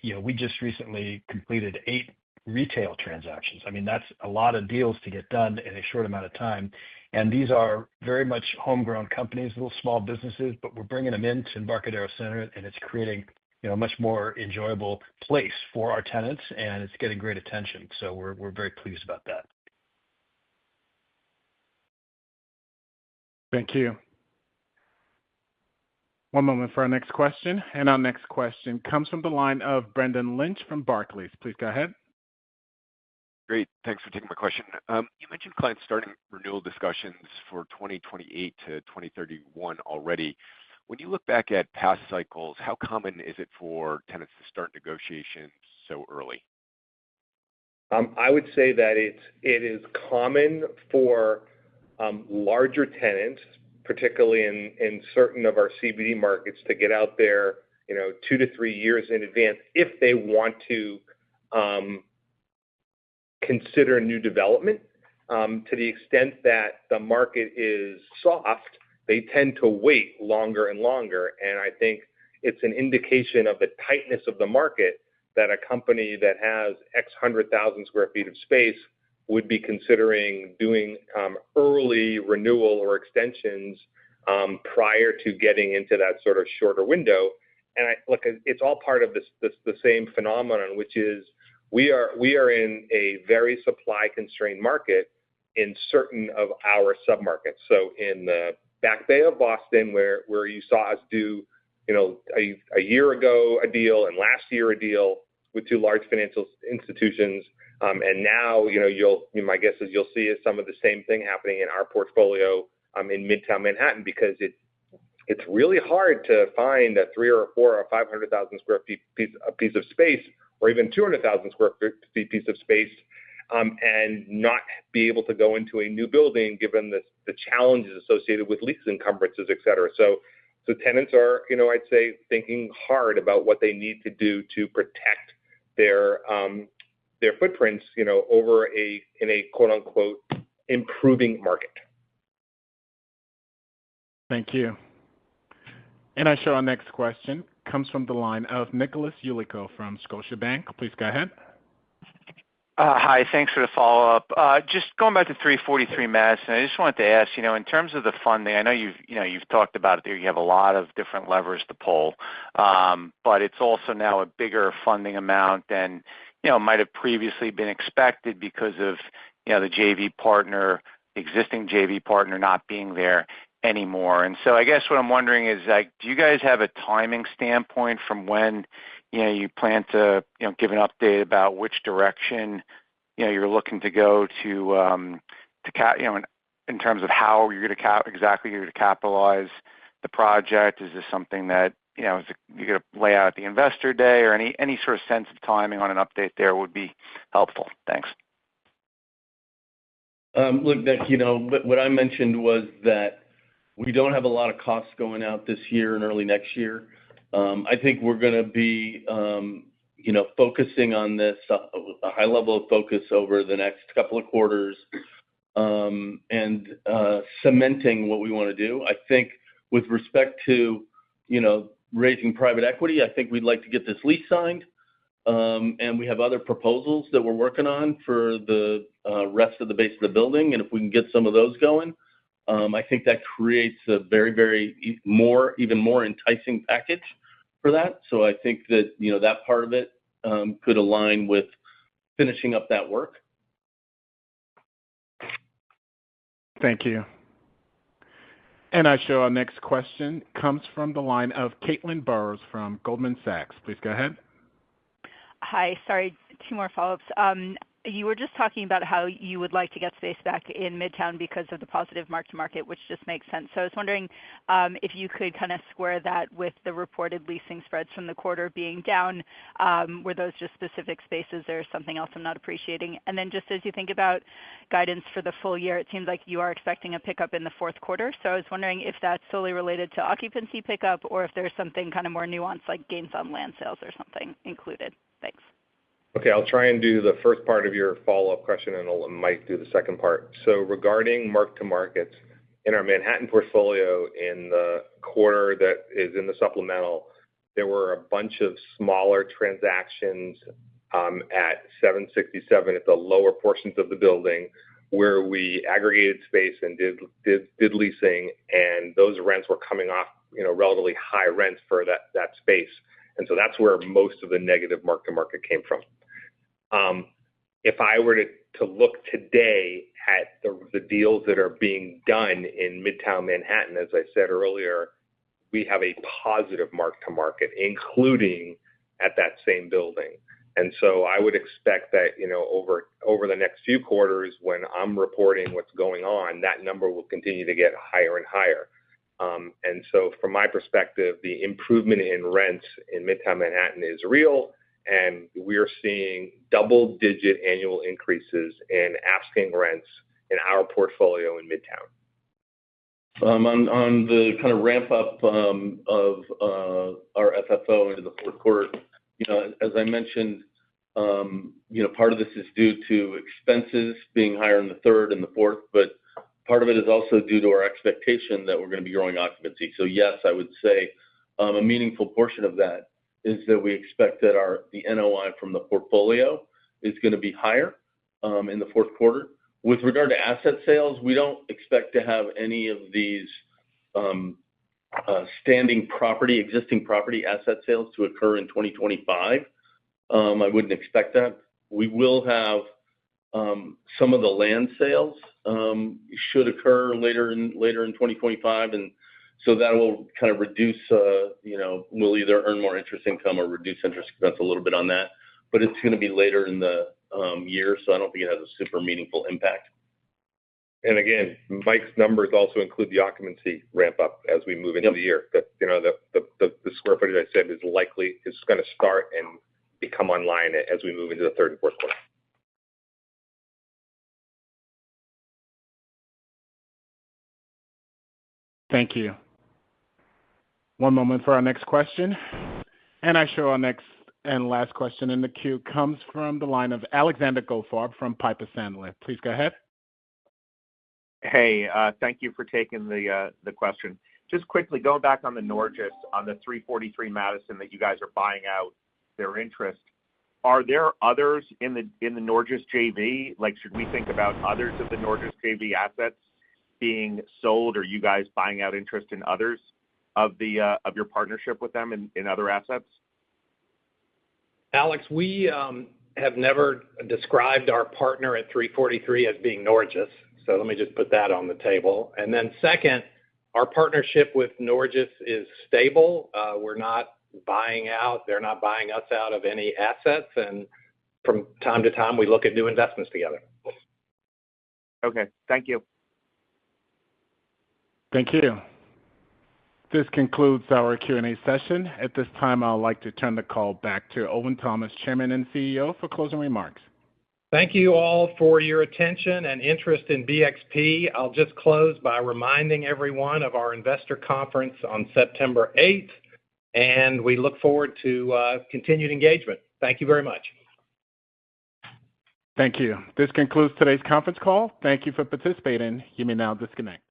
we just recently completed 8 retail transactions. I mean, that's a lot of deals to get done in a short amount of time. And these are very much homegrown companies, little small businesses, but we're bringing them into Embarcadero Center, and it's creating a much more enjoyable place for our tenants, and it's getting great attention. So we're very pleased about that. Thank you. One moment for our next question. And our next question comes from the line of Brendan Lynch from Barclays. Please go ahead. Great. Thanks for taking my question. You mentioned clients starting renewal discussions for 2028 to 2031 already. When you look back at past cycles, how common is it for tenants to start negotiations so early? I would say that it is common for larger tenants, particularly in certain of our CBD markets, to get out there 2 to 3 years in advance if they want to consider new development. To the extent that the market is soft, they tend to wait longer and longer. And I think it's an indication of the tightness of the market that a company that has X 100,000 square feet of space would be considering doing early renewal or extensions prior to getting into that sort of shorter window. And look, it's all part of the same phenomenon, which is we are in a very supply-constrained market in certain of our submarkets. So in the Back Bay of Boston, where you saw us do a year ago a deal and last year a deal with 2 large financial institutions. And now, my guess is you'll see some of the same thing happening in our portfolio in Midtown Manhattan, because it's really hard to find a 3 or 4 or 500,000 square feet piece of space, or even 200,000 square feet piece of space, and not be able to go into a new building given the challenges associated with lease encumbrances, et cetera. So tenants are, I'd say, thinking hard about what they need to do to protect their footprints, in a quote unquote improving market. Thank you. And I show our next question comes from the line of Nicholas Yulico from Scotiabank. Please go ahead. Hi, thanks for the follow-up. Just going back to 343 Madison, I just wanted to ask, in terms of the funding, I know you've talked about it there. You have a lot of different levers to pull, but it's also now a bigger funding amount than might have previously been expected because of the JV partner, existing JV partner not being there anymore. And so I guess what I'm wondering is, do you guys have a timing standpoint from when you plan to give an update about which direction you're looking to go to in terms of how you're going to capitalize the project? Is this something that you're going to lay out at the investor day, or any sort of sense of timing on an update there would be helpful? Thanks. Look, Nick, what I mentioned was that we don't have a lot of costs going out this year and early next year. I think we're going to be, focusing on this, a high level of focus over the next couple of quarters, and cementing what we want to do. I think with respect to, raising private equity, I think we'd like to get this lease signed, and we have other proposals that we're working on for the rest of the base of the building, and if we can get some of those going, I think that creates a very, very even more enticing package for that. So I think that, that part of it could align with finishing up that work. Thank you. And I show our next question comes from the line of Caitlin Burrows from Goldman Sachs. Please go ahead. Hi, sorry, two more follow-ups. You were just talking about how you would like to get space back in Midtown because of the positive mark-to-market, which just makes sense. So I was wondering if you could kind of square that with the reported leasing spreads from the quarter being down. Were those just specific spaces or something else I'm not appreciating? And then just as you think about guidance for the full year, it seems like you are expecting a pickup in the fourth quarter. So I was wondering if that's solely related to occupancy pickup or if there's something kind of more nuanced like gains on land sales or something included. Thanks. Okay, I'll try and do the first part of your follow-up question, and I'll let Mike do the second part. So regarding mark-to-markets, in our Manhattan portfolio in the quarter that is in the supplemental, there were a bunch of smaller transactions at 767 at the lower portions of the building where we aggregated space and did leasing, and those rents were coming off, relatively high rents for that space. And so that's where most of the negative mark-to-market came from. If I were to look today at the deals that are being done in Midtown Manhattan, as I said earlier, we have a positive mark-to-market, including at that same building. And so I would expect that, over the next few quarters, when I'm reporting what's going on, that number will continue to get higher and higher. And so from my perspective, the improvement in rents in Midtown Manhattan is real, and we're seeing double-digit annual increases in asking rents in our portfolio in Midtown. On the kind of ramp-up of our FFO into the fourth quarter, as I mentioned, part of this is due to expenses being higher in the third and the fourth, but part of it is also due to our expectation that we're going to be growing occupancy. So yes, I would say a meaningful portion of that is that we expect that the NOI from the portfolio is going to be higher in the fourth quarter. With regard to asset sales, we don't expect to have any of these existing property asset sales to occur in 2025. I wouldn't expect that. We will have some of the land sales should occur later in 2025, and so that will kind of reduce, we'll either earn more interest income or reduce interest expense a little bit on that, but it's going to be later in the year, so I don't think it has a super meaningful impact. And again, Mike's numbers also include the occupancy ramp up as we move into the year. That the square footage I said is going to start and become online as we move into the third and fourth quarter. Thank you. One moment for our next question. And I show our next and last question in the queue comes from the line of Alexander Goldfarb from Piper Sandler. Please go ahead. Hey, thank you for taking the question. Just quickly, going back on the Norges, on the 343 Madison that you guys are buying out their interest, are there others in the Norges JV? Like, should we think about others of the Norges JV assets being sold, or you guys buying out interest in others of your partnership with them in other assets? Alex, we have never described our partner at 343 as being Norges, so let me just put that on the table. And then second, our partnership with Norges is stable. We're not buying out, they're not buying us out of any assets, and from time to time we look at new investments together. Okay, thank you. Thank you. This concludes our Q&A session. At this time, I'd like to turn the call back to Owen Thomas, Chairman and CEO, for closing remarks. Thank you all for your attention and interest in BXP. I'll just close by reminding everyone of our investor conference on September 8th, and we look forward to continued engagement. Thank you very much. Thank you. This concludes today's conference call. Thank you for participating. You may now disconnect.